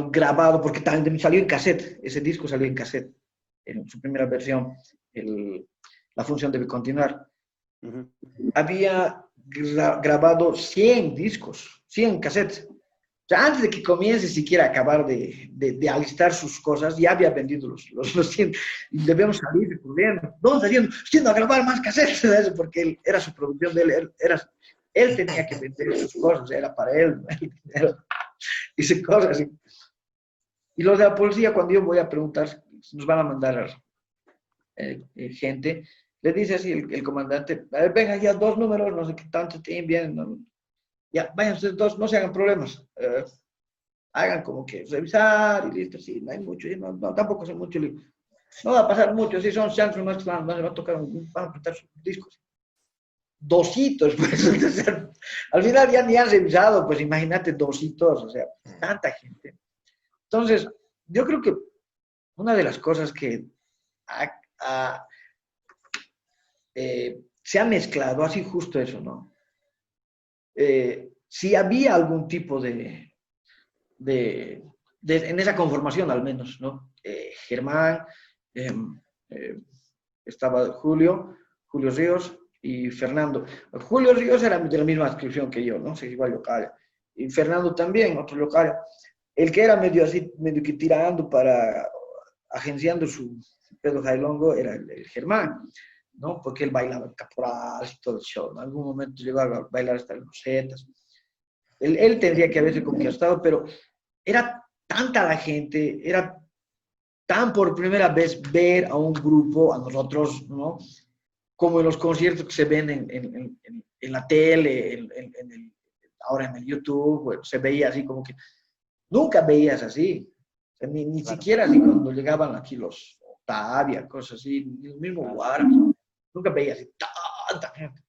grabado, porque también salió en cassette, ese disco salió en cassette, en su primera versión, La función debe continuar. Uh-huh. Había grabado 100 discos, 100 cassettes. O sea, antes de que comience siquiera a acabar de alistar sus cosas, ya había vendido los 100. Y debíamos salir corriendo. Vamos yendo a grabar más cassettes, porque era su producción de él. Él tenía que vender sus cosas, era para él. Hice cosas así. Y los de la policía, cuando yo voy a preguntar, nos van a mandar gente, le dice así el comandante, a ver, venga ya 2 números, no sé qué tanto tienen bien, no, ya, vayan ustedes 2, no se hagan problemas, hagan como que revisar y listo, sí, no hay mucho, no tampoco son mucho, no va a pasar mucho, sí, son chances, no se va a tocar, van a apretar sus discos. 2 hitos, pues, o sea, al final ya ni han revisado, pues imagínate 2 hitos, o sea, tanta gente. Entonces, yo creo que una de las cosas que se ha mezclado, así justo eso, ¿no? Si había algún tipo de en esa conformación al menos, ¿no? Germán, estaba Julio Ríos y Fernando. Julio Ríos era de la misma adscripción que yo, ¿no? Se igual local. Y Fernando también, otro local. El que era medio así, medio que tirando para agenciando su pedo jailongo era el Germán, ¿no? Porque él bailaba el caporal y todo el show, ¿no? En algún momento llegó a bailar hasta los zetas. Él tendría que haberse conquistado, pero era tanta la gente, era tan por primera vez ver a un grupo, a nosotros, ¿no? Como en los conciertos que se ven en la tele, ahora en el YouTube, bueno, se veía así como que nunca veías así, o sea, ni claro. Siquiera así cuando llegaban aquí los Octavia, cosas así, ni los mismos Guaras, nunca veías así tanta gente.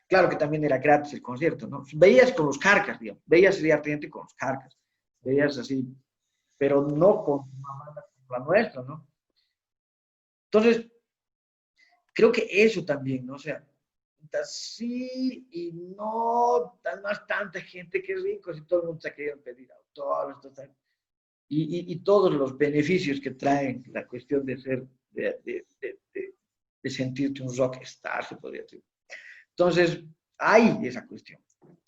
Claro que también era gratis el concierto, ¿no? Veías con los Carcas, digamos, veías el Ardiente con los Carcas, veías así, pero no con una banda como la nuestra, ¿no? Entonces, creo que eso también, ¿no? O sea, sí y no, no es tanta gente, que rico, si todo el mundo se ha querido pedir autógrafos, y todos los beneficios que traen la cuestión de ser, de sentirte un rockstar, se podría decir. Entonces, hay esa cuestión.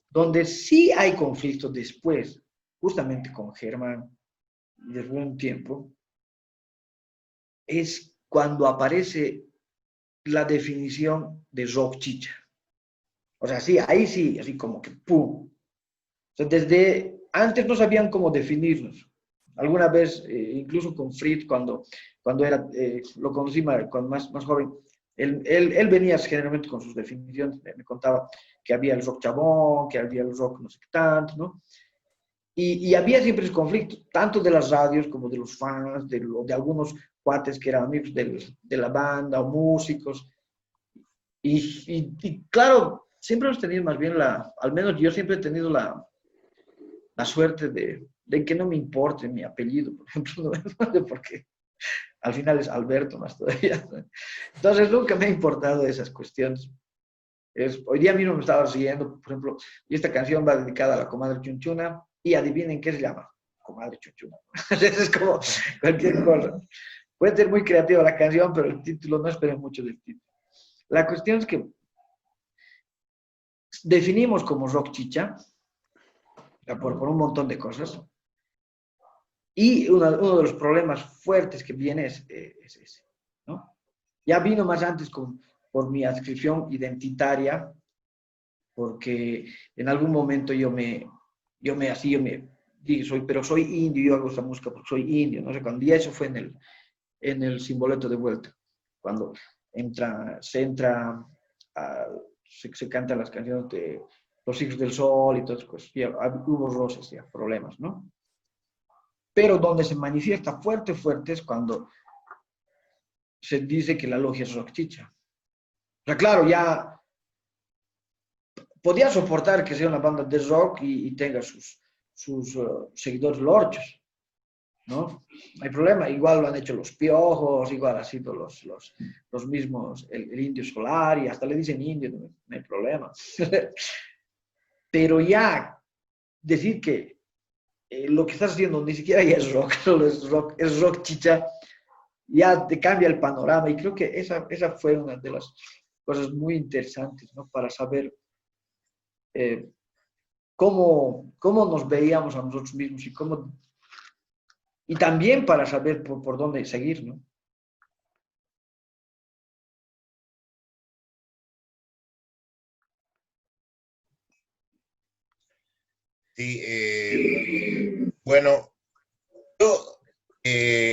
Donde sí hay conflictos después, justamente con Germán, después de un tiempo, es cuando aparece la definición de rock chicha. O sea, sí, ahí sí, así como que ¡pum! O sea, desde antes no sabían cómo definirnos. Alguna vez, incluso con Fritz, cuando era, lo conocí cuando más joven, él venía generalmente con sus definiciones, me contaba que había el rock chabón, que había el rock no sé qué tanto, ¿no? Y había siempre ese conflicto, tanto de las radios como de los fans, de algunos cuates que eran amigos de la banda o músicos. Y claro, siempre hemos tenido más bien al menos yo siempre he tenido la suerte de que no me importe mi apellido, por ejemplo, ¿no? Porque al final es Alberto más todavía. Entonces nunca me ha importado esas cuestiones. Hoy día mismo me estaba siguiendo, por ejemplo, y esta canción va dedicada a la comadre Chunchuna, y adivinen qué se llama, comadre Chunchuna. Es como cualquier cosa. Puede ser muy creativa la canción, pero el título, no esperen mucho del título. La cuestión es que definimos como rock chicha, por un montón de cosas, y uno de los problemas fuertes que viene es ese, ¿no? Ya vino más antes por mi adscripción identitaria, porque en algún momento yo me dije, pero soy indio, yo hago esta música porque soy indio, no sé cuándo, y eso fue en el Simboleto de Vuelta, cuando se cantan las canciones de Los Hijos del Sol y todas esas cosas, ya, hubo roces, ya, problemas, ¿no? Pero donde se manifiesta fuerte es cuando se dice que la logia es rock chicha. O sea, claro, ya podía soportar que sea una banda de rock y tenga sus seguidores lorchos, ¿no? No hay problema. Igual lo han hecho los Piojos, igual ha sido los mismos, el Indio Solar, y hasta le dicen indio, no hay problema. Pero ya decir que lo que estás haciendo ni siquiera ya es rock, solo es rock chicha, ya te cambia el panorama, y creo que esa fue una de las cosas muy interesantes, ¿no? Para saber cómo nos veíamos a nosotros mismos y también para saber por dónde seguir, ¿no? Sí, bueno, yo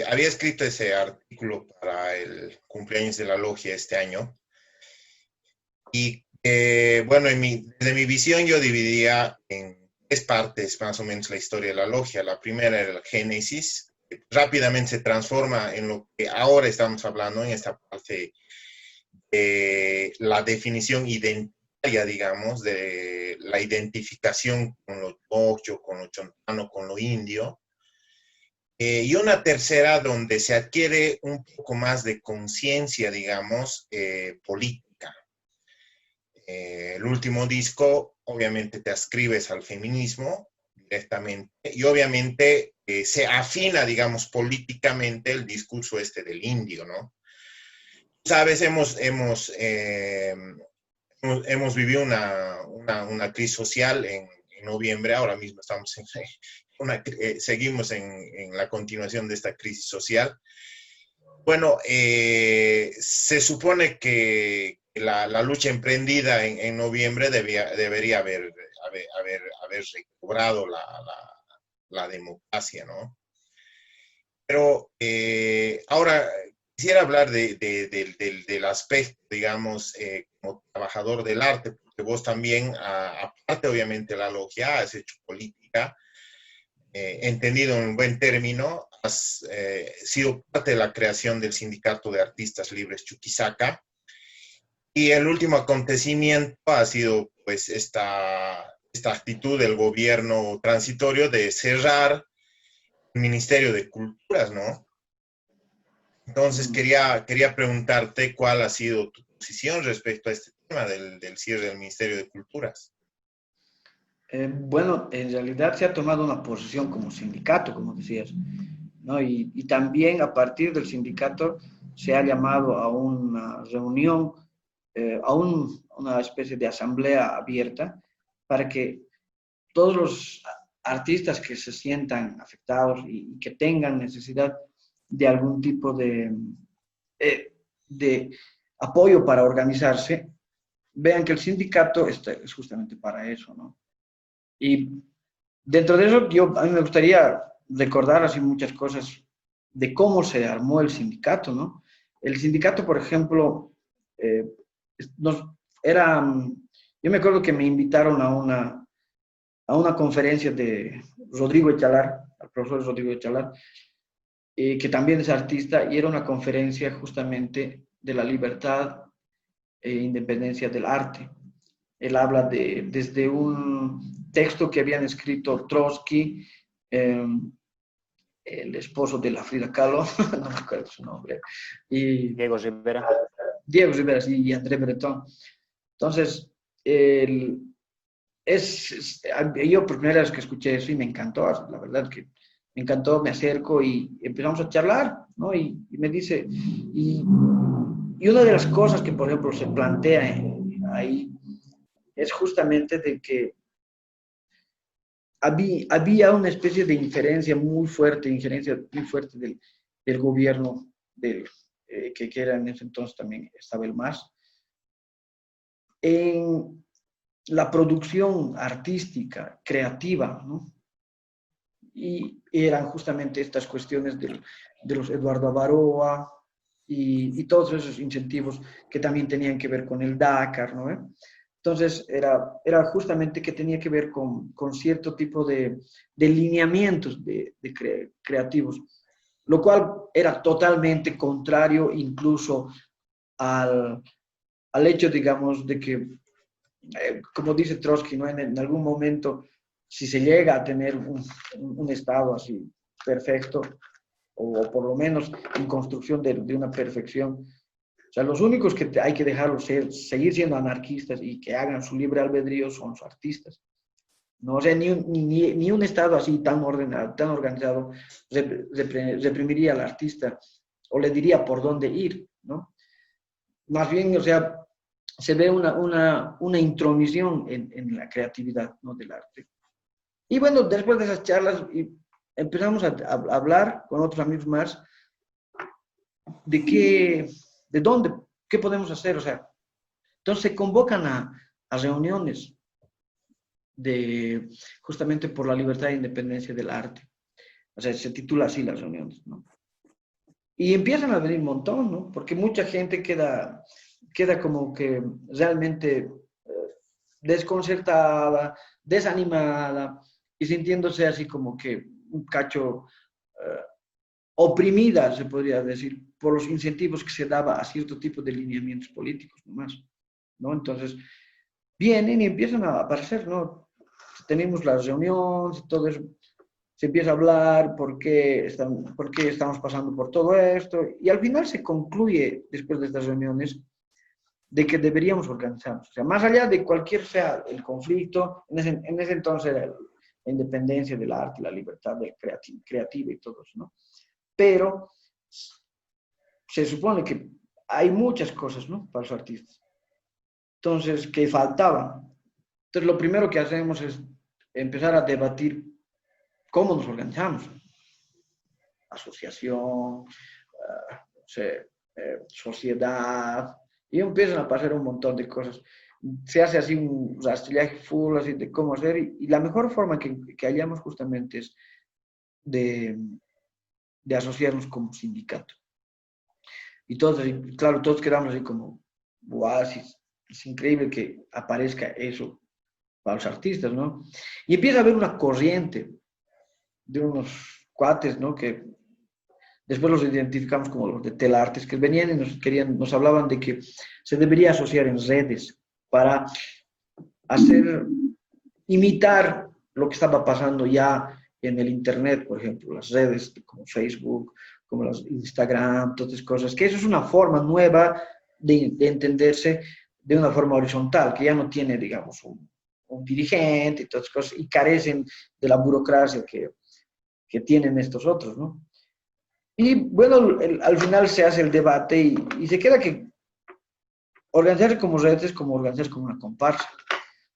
había escrito ese artículo para el cumpleaños de la logia este año y bueno, desde mi visión yo dividía en 3 partes más o menos la historia de la logia. La primera era el génesis, que rápidamente se transforma en lo que ahora estamos hablando, en esta parte de la definición identitaria, digamos, de la identificación con lo yocho, con lo chontano, con lo indio. Y una tercera donde se adquiere un poco más de conciencia, digamos, política. El último disco, obviamente, te adscribes al feminismo directamente y obviamente se afina, digamos, políticamente el discurso del indio, ¿no? Sabes, hemos vivido una crisis social en noviembre, ahora mismo estamos seguimos en la continuación de esta crisis social. Bueno, se supone que la lucha emprendida en noviembre debería haber recobrado la democracia, ¿no? Pero ahora quisiera hablar del aspecto, digamos, como trabajador del arte, porque vos también, aparte obviamente de la logia, has hecho política, entendido en un buen término, has sido parte de la creación del Sindicato de Artistas Libres Chuquisaca, y el último acontecimiento ha sido pues esta actitud del gobierno transitorio de cerrar el Ministerio de Culturas, ¿no? Entonces quería preguntarte cuál ha sido tu posición respecto a este tema del cierre del Ministerio de Culturas. Bueno, en realidad se ha tomado una posición como sindicato, como decías, ¿no? Y también a partir del sindicato se ha llamado a una reunión, una especie de asamblea abierta para que todos los artistas que se sientan afectados y que tengan necesidad de algún tipo de apoyo para organizarse, vean que el sindicato es justamente para eso, ¿no? Y dentro de eso, a mí me gustaría recordar así muchas cosas de cómo se armó el sindicato, ¿no? El sindicato, por ejemplo, yo me acuerdo que me invitaron a una conferencia de Rodrigo Echalar, al profesor Rodrigo Echalar, que también es artista, y era una conferencia justamente de la libertad e independencia del arte. Él habla desde un texto que habían escrito Trotsky, el esposo de la Frida Kahlo, no me acuerdo su nombre, y Diego Rivera. Diego Rivera y André Breton. Entonces, yo por primera vez que escuché eso y me encantó, la verdad que me encantó, me acerco y empezamos a charlar, ¿no? Y me dice, y una de las cosas que, por ejemplo, se plantea ahí es justamente de que había una especie de injerencia muy fuerte del gobierno, que era en ese entonces también estaba el MAS, en la producción artística, creativa, ¿no? Y eran justamente estas cuestiones de los Eduardo Avaroa y todos esos incentivos que también tenían que ver con el Dakar, ¿no? Entonces, era justamente que tenía que ver con cierto tipo de lineamientos creativos, lo cual era totalmente contrario incluso al hecho, digamos, de que, como dice Trotsky, ¿no? En algún momento, si se llega a tener un Estado así perfecto, o por lo menos en construcción de una perfección, o sea, los únicos que hay que dejarlos seguir siendo anarquistas y que hagan su libre albedrío son los artistas. No, o sea, ni un Estado así tan ordenado, tan organizado, reprimiría al artista o le diría por dónde ir, ¿no? Más bien, o sea, se ve una intromisión en la creatividad, ¿no? Del arte. Y bueno, después de esas charlas empezamos a hablar con otros amigos más de dónde, qué podemos hacer, o sea, entonces se convocan a reuniones justamente por la libertad e independencia del arte. O sea, se titula así las reuniones, ¿no? Y empiezan a venir un montón, ¿no? Porque mucha gente queda como que realmente desconcertada, desanimada y sintiéndose así como que un cacho oprimida, se podría decir, por los incentivos que se daba a cierto tipo de lineamientos políticos nomás, ¿no? Entonces, vienen y empiezan a aparecer, ¿no? Tenemos las reuniones y todo eso, se empieza a hablar por qué estamos pasando por todo esto, y al final se concluye, después de estas reuniones, de que deberíamos organizarnos. O sea, más allá de cualquier sea el conflicto, en ese entonces era la independencia del arte, la libertad del creativa y todo eso, ¿no? Pero se supone que hay muchas cosas, ¿no? Para los artistas. Entonces, que faltaban. Entonces, lo primero que hacemos es empezar a debatir cómo nos organizamos. Asociación, sociedad, y empiezan a pasar un montón de cosas. Se hace así un rastrillaje full así de cómo hacer, y la mejor forma que hallamos justamente es de asociarnos como sindicato. Y todos, claro, todos quedamos así como, wow, es increíble que aparezca eso para los artistas, ¿no? Y empieza a haber una corriente de unos cuates, ¿no? Que después los identificamos como los de Telartes, que venían y nos hablaban de que se debería asociar en redes para imitar lo que estaba pasando ya en el Internet, por ejemplo, las redes como Facebook, como los Instagram, todas esas cosas, que eso es una forma nueva de entenderse de una forma horizontal, que ya no tiene, digamos, un dirigente y todas esas cosas, y carecen de la burocracia que tienen estos otros, ¿no? Y bueno, al final se hace el debate y se queda que organizarse como redes es como organizarse como una comparsa.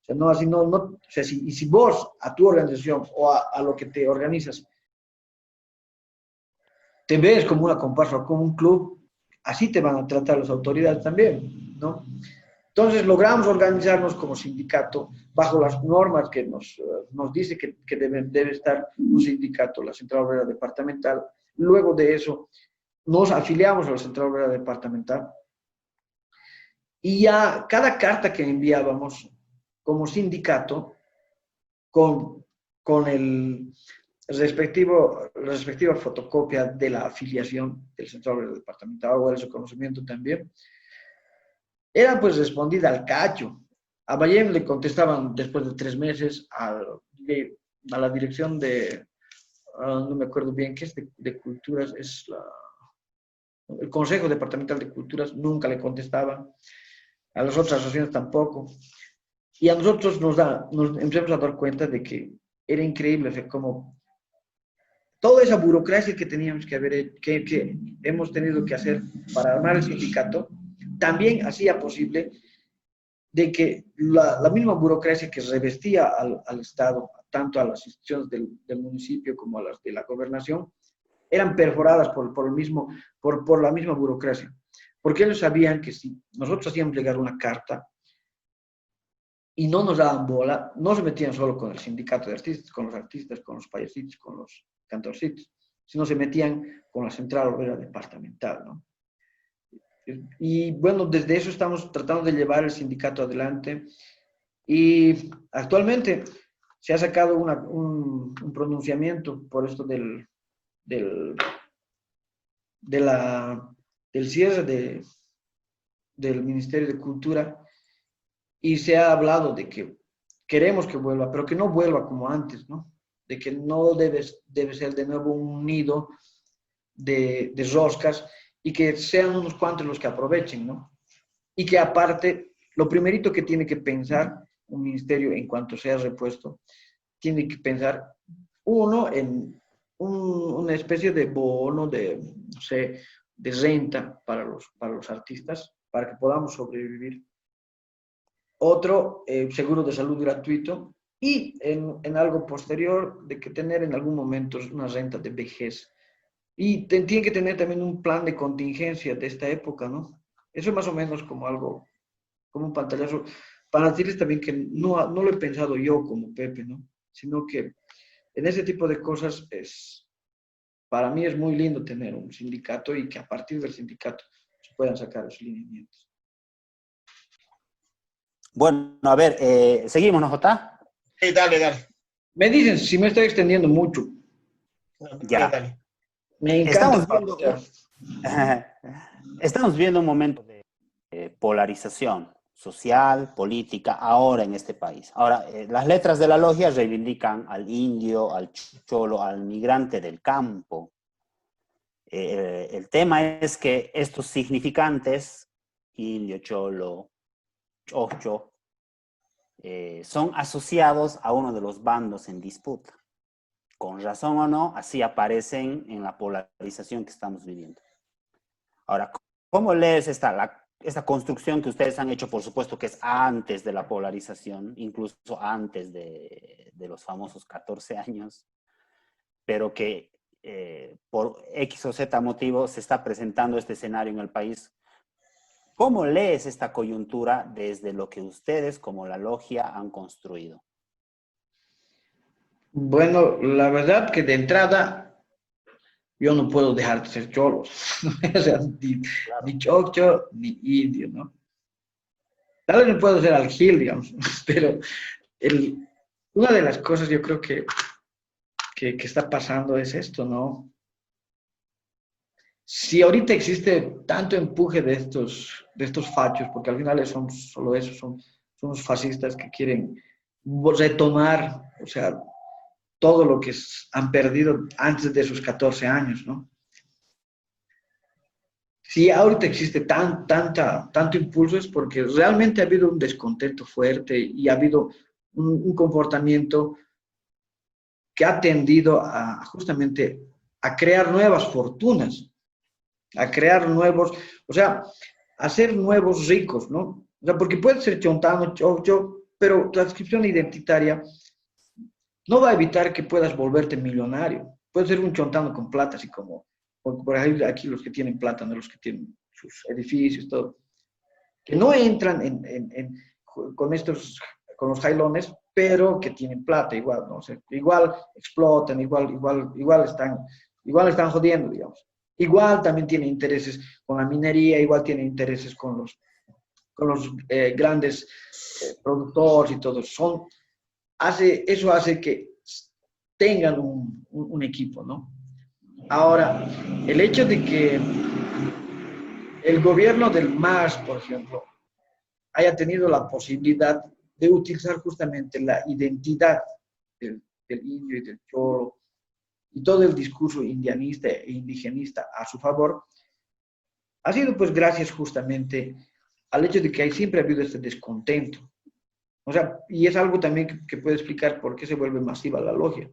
O sea, no, así o sea, si vos a tu organización o a lo que te organizas te ves como una comparsa o como un club, así te van a tratar las autoridades también, ¿no? Entonces logramos organizarnos como sindicato bajo las normas que nos dice que debe estar un sindicato, la Central Obrera Departamental. Luego de eso nos afiliamos a la Central Obrera Departamental y ya cada carta que enviábamos como sindicato con la respectiva fotocopia de la afiliación del Central Obrera Departamental o del reconocimiento también, era pues respondida al cacho. A Bayem le contestaban después de 3 meses a la dirección no me acuerdo bien qué es de culturas, el Consejo Departamental de Culturas, nunca le contestaban, a las otras asociaciones tampoco. Y a nosotros nos empezamos a dar cuenta de que era increíble, o sea, como toda esa burocracia que teníamos que hemos tenido que hacer para armar el sindicato, también hacía posible de que la misma burocracia que revestía al Estado, tanto a las instituciones del municipio como a las de la gobernación, eran perforadas por la misma burocracia. Porque ellos sabían que si nosotros hacíamos llegar una carta y no nos daban bola, no se metían solo con el sindicato de artistas, con los payasitos, con los cantorcitos, sino se metían con la Central Obrera Departamental, ¿no? Y bueno, desde eso estamos tratando de llevar el sindicato adelante y actualmente se ha sacado un pronunciamiento por esto del cierre del Ministerio de Cultura y se ha hablado de que queremos que vuelva, pero que no vuelva como antes, ¿no? De que no debe ser de nuevo un nido de roscas y que sean unos cuantos los que aprovechen, ¿no? Y que aparte, lo primerito que tiene que pensar un ministerio en cuanto sea repuesto, tiene que pensar, uno, en una especie de bono, no sé, de renta para los artistas, para que podamos sobrevivir. Otro, seguro de salud gratuito y en algo posterior de que tener en algún momento una renta de vejez. Y tiene que tener también un plan de contingencia de esta época, ¿no? Eso es más o menos como algo, como un pantallazo, para decirles también que no lo he pensado yo como Pepe, ¿no? Sino que en ese tipo de cosas para mí es muy lindo tener un sindicato y que a partir del sindicato se puedan sacar los lineamientos. Bueno, a ver, seguimos, ¿no, Jota? Sí, dale. Me dicen si me estoy extendiendo mucho. Ya. Dale. Me encanta. Estamos viendo un momento de polarización social, política, ahora en este país. Ahora, las letras de la logia reivindican al indio, al cholo, al migrante del campo. El tema es que estos significantes, indio, cholo, chocho, son asociados a uno de los bandos en disputa. Con razón o no, así aparecen en la polarización que estamos viviendo. Ahora, ¿cómo lees esta construcción que ustedes han hecho? Por supuesto que es antes de la polarización, incluso antes de los famosos 14 años, pero que por X o Z motivo se está presentando este escenario en el país. ¿Cómo lees esta coyuntura desde lo que ustedes como la logia han construido? Bueno, la verdad que de entrada yo no puedo dejar de ser cholo, o sea, ni chocho ni indio, ¿no? Tal vez no puedo ser algil, digamos, pero una de las cosas yo creo que está pasando es esto, ¿no? Si ahorita existe tanto empuje de estos fachos, porque al final son solo eso, son los fascistas que quieren retomar, o sea, todo lo que han perdido antes de sus 14 años, ¿no? Si ahorita existe tanto impulso es porque realmente ha habido un descontento fuerte y ha habido un comportamiento que ha tendido justamente a crear nuevas fortunas, a crear nuevos, o sea, a ser nuevos ricos, ¿no? O sea, porque puede ser chontano, chocho, pero la inscripción identitaria no va a evitar que puedas volverte millonario. Puedes ser un chontano con plata, así como, por ejemplo, aquí los que tienen plata, no los que sus edificios, todo, que no entran con los jailones, pero que tienen plata igual, ¿no? O sea, igual explotan, igual están jodiendo, digamos. Igual también tienen intereses con la minería, igual tienen intereses con los grandes productores y todo. Eso hace que tengan un equipo, ¿no? Ahora, el hecho de que el gobierno del MAS, por ejemplo, haya tenido la posibilidad de utilizar justamente la identidad del indio y del cholo y todo el discurso indianista e indigenista a su favor, ha sido pues gracias justamente al hecho de que siempre ha habido este descontento. O sea, y es algo también que puede explicar por qué se vuelve masiva la logia.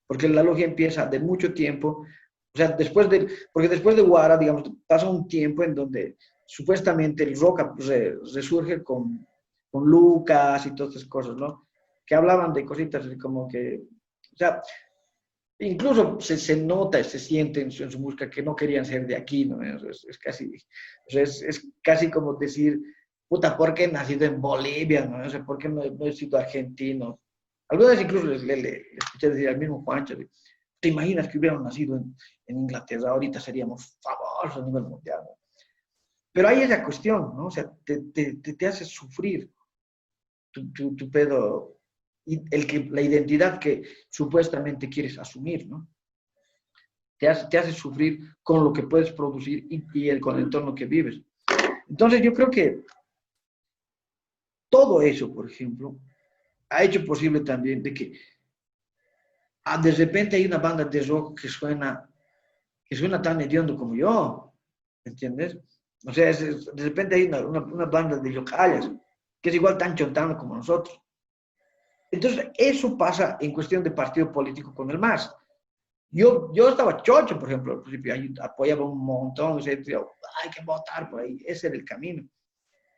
Porque la logia empieza de mucho tiempo, o sea, porque después de Guara, digamos, pasa un tiempo en donde supuestamente el rock resurge con Lucas y todas esas cosas, ¿no? Que hablaban de cositas como que, o sea, incluso se nota, se siente en su música que no querían ser de aquí, ¿no? Es casi, o sea, es casi como decir, puta, ¿por qué he nacido en Bolivia, no? O sea, ¿por qué no he sido argentino? Algunas veces incluso le escuché decir al mismo Juancho, ¿te imaginas que hubieran nacido en Inglaterra? Ahorita seríamos famosos a nivel mundial, ¿no? Pero hay esa cuestión, ¿no? O sea, te hace sufrir tu pedo, la identidad que supuestamente quieres asumir, ¿no? Te hace sufrir con lo que puedes producir con el entorno que vives. Entonces yo creo que todo eso, por ejemplo, ha hecho posible también de que de repente hay una banda de rock que suena tan hediondo como yo, ¿entiendes? O sea, de repente hay una banda de yocayas que es igual tan chontano como nosotros. Entonces, eso pasa en cuestión de partido político con el MAS. Yo estaba chocho, por ejemplo, al principio, apoyaba un montón, o sea, hay que votar por ahí, ese era el camino.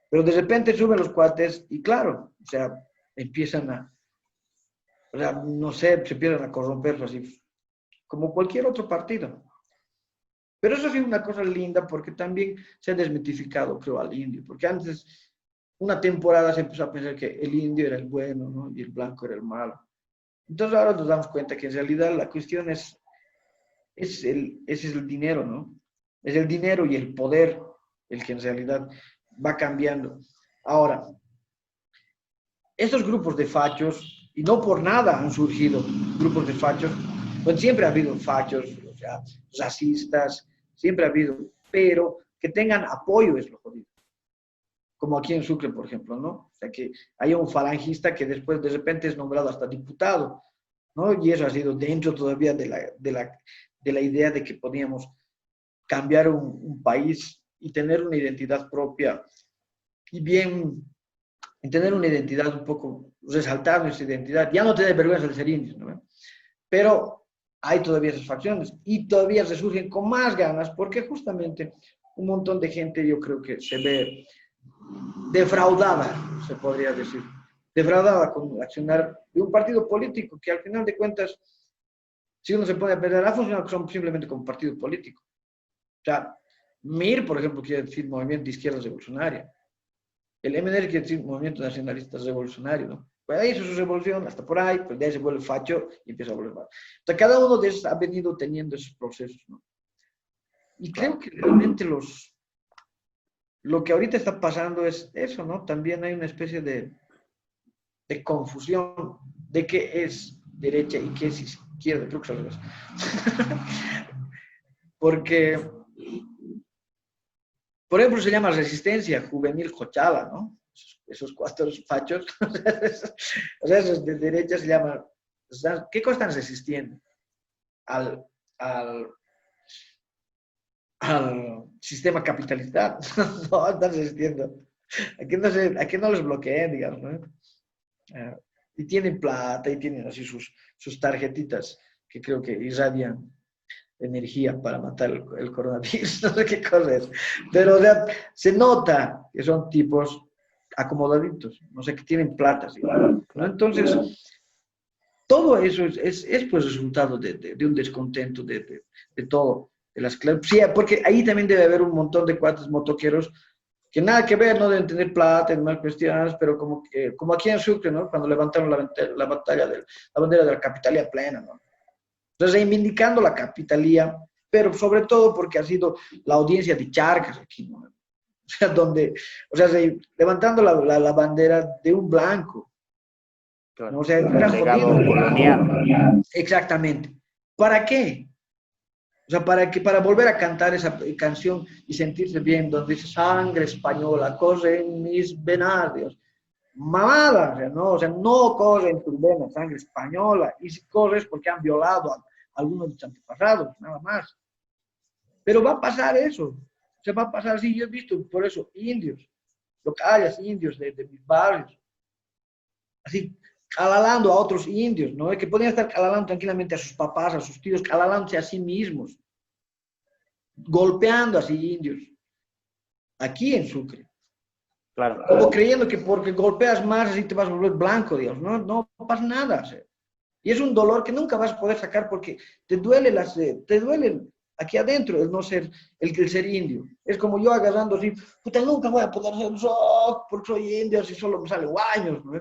Pero de repente suben los cuates y claro, o sea, empiezan o sea, no sé, se empiezan a corromper así, como cualquier otro partido. Pero eso ha sido una cosa linda porque también se ha desmitificado, creo, al indio, porque antes, una temporada se empezó a pensar que el indio era el bueno, ¿no? Y el blanco era el malo. Entonces ahora nos damos cuenta que en realidad la cuestión es el dinero, ¿no? Es el dinero y el poder el que en realidad va cambiando. Ahora, estos grupos de fachos, y no por nada han surgido grupos de fachos, pues siempre ha habido fachos, o sea, racistas, siempre ha habido, pero que tengan apoyo es lo jodido. Como aquí en Sucre, por ejemplo, ¿no? O sea, que haya un falangista que después de repente es nombrado hasta diputado, ¿no? Y eso ha sido dentro todavía de la idea de que podíamos cambiar un país y tener una identidad propia y tener una identidad un poco, resaltar nuestra identidad, ya no tener vergüenza de ser indios, ¿no? Pero hay todavía esas facciones y todavía resurgen con más ganas porque justamente un montón de gente yo creo que se ve defraudada, se podría decir, defraudada con el accionar de un partido político que al final de cuentas, si uno se pone a pensar, ha funcionado simplemente como partido político. O sea, MIR, por ejemplo, quiere decir Movimiento de Izquierda Revolucionaria. El MNR quiere decir Movimiento Nacionalista Revolucionario, ¿no? Pues ahí hizo su revolución, hasta por ahí, pues de ahí se vuelve facho y empieza a volver mal. O sea, cada uno de esos ha venido teniendo esos procesos, ¿no? Y creo que realmente lo que ahorita está pasando es eso, ¿no? También hay una especie de confusión de qué es derecha y qué es izquierda, creo que es al revés. Porque, por ejemplo, se llama Resistencia Juvenil Cochala, ¿no? Esos cuatro fachos, o sea, esos de derecha se llaman, ¿qué cosa están resistiendo? Al sistema capitalista. No, están resistiendo. A que no les bloqueen, digamos, ¿no? Y tienen plata y tienen así sus tarjetitas que creo que irradian energía para matar el coronavirus, no sé qué cosa es. Pero o sea, se nota que son tipos acomodaditos, no sé, que tienen plata, ¿sí? ¿No? Entonces, todo eso es pues resultado de un descontento de todo. de las clases. Sí, porque ahí también debe haber un montón de cuates motoqueros que nada que ver, no deben tener plata y demás cuestiones, pero como aquí en Sucre, ¿no? Cuando levantaron la batalla de la bandera de la capitalía plena, ¿no? Entonces, reivindicando la capitalía, pero sobre todo porque ha sido la audiencia de Charcas aquí, ¿no? O sea, levantando la bandera de un blanco, ¿no? O sea, era legado jodido. colonial. Exactamente. ¿Para qué? O sea, para volver a cantar esa canción y sentirse bien, donde dice sangre española, corre en mis venas, mamada, o sea, no corre en tus venas sangre española, y si corres porque han violado a algunos de tus antepasados, nada más. Pero va a pasar eso, se va a pasar así. Yo he visto por eso indios, locales indios de mis barrios, así, calalando a otros indios, ¿no? Que podían estar calalando tranquilamente a sus papás, a sus tíos, calalándose a sí mismos, golpeando así indios, aquí en Sucre. Claro. Como creyendo que porque golpeas más así te vas a volver blanco, Dios. No, no pasa nada. O sea. Y es un dolor que nunca vas a poder sacar porque te duele aquí adentro el no ser, el ser indio. Es como yo agarrando así, puta, nunca voy a poder hacer rock porque soy indio, así solo me sale guaños, ¿no?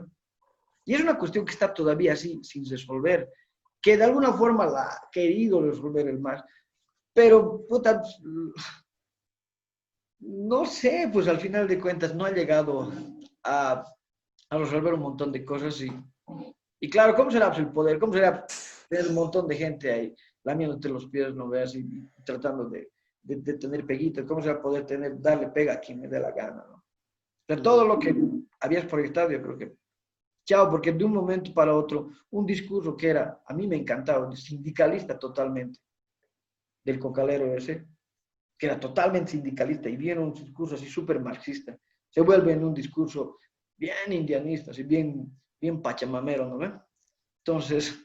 Y es una cuestión que está todavía así, sin resolver, que de alguna forma la ha querido resolver el MAS, pero, puta, no sé, pues al final de cuentas no ha llegado a resolver un montón de cosas y claro, ¿cómo será pues, el poder? ¿Cómo será tener un montón de gente ahí lamiéndote los pies, no veas, y tratando de tener peguitas? ¿Cómo será poder darle pega a quien me dé la gana, ¿no? O sea, todo lo que habías proyectado, yo creo que chao, porque de un momento para otro, un discurso que era, a mí me encantaba, sindicalista totalmente, del cocalero ese, que era totalmente sindicalista y viene un discurso así súper marxista, se vuelve en un discurso bien indianista, así bien pachamamero, ¿no ve? Entonces,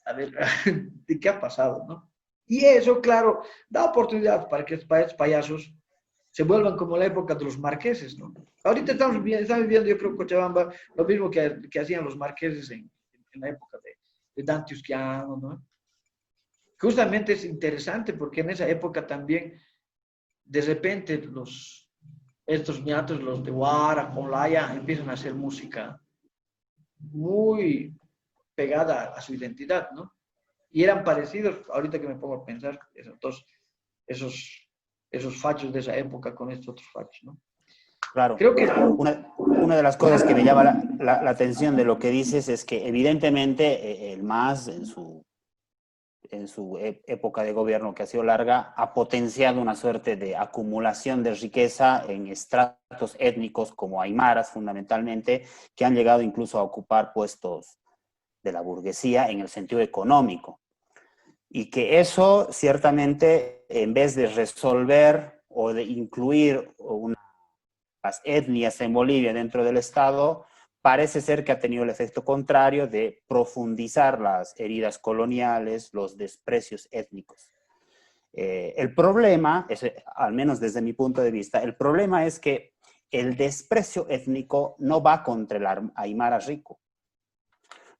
a ver, ¿de qué ha pasado, no? Y eso, claro, da oportunidad para que estos payasos se vuelvan como la época de los marqueses, ¿no? Ahorita estamos viviendo, yo creo, en Cochabamba, lo mismo que hacían los marqueses en la época de Dante Usquiano, ¿no? Justamente es interesante porque en esa época también, de repente, estos ñatos, los de Guara, Conlaya, empiezan a hacer música muy pegada a su identidad, ¿no? Y eran parecidos, ahorita que me pongo a pensar, esos fachos de esa época con estos otros fachos, ¿no? Claro. Creo que... Una de las cosas que me llama la atención de lo que dices es que evidentemente el MAS en su época de gobierno, que ha sido larga, ha potenciado una suerte de acumulación de riqueza en estratos étnicos como aymaras fundamentalmente, que han llegado incluso a ocupar puestos de la burguesía en el sentido económico. Y que eso ciertamente, en vez de resolver o de incluir las etnias en Bolivia dentro del Estado, parece ser que ha tenido el efecto contrario de profundizar las heridas coloniales, los desprecios étnicos. El problema, al menos desde mi punto de vista, el problema es que el desprecio étnico no va contra el aymara rico,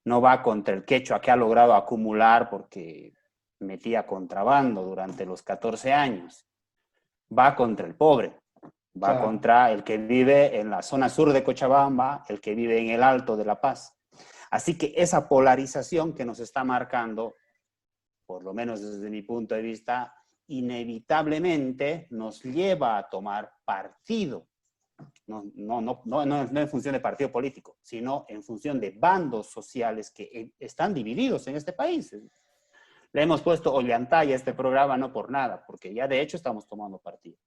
no va contra el quechua que ha logrado acumular porque metía contrabando durante los 14 años, va contra el pobre. Va contra el que vive en la zona sur de Cochabamba, el que vive en el Alto de La Paz. Así que esa polarización que nos está marcando, por lo menos desde mi punto de vista, inevitablemente nos lleva a tomar partido. No en función de partido político, sino en función de bandos sociales que están divididos en este país. Le hemos puesto Ollantay a este programa no por nada, porque ya de hecho estamos tomando partido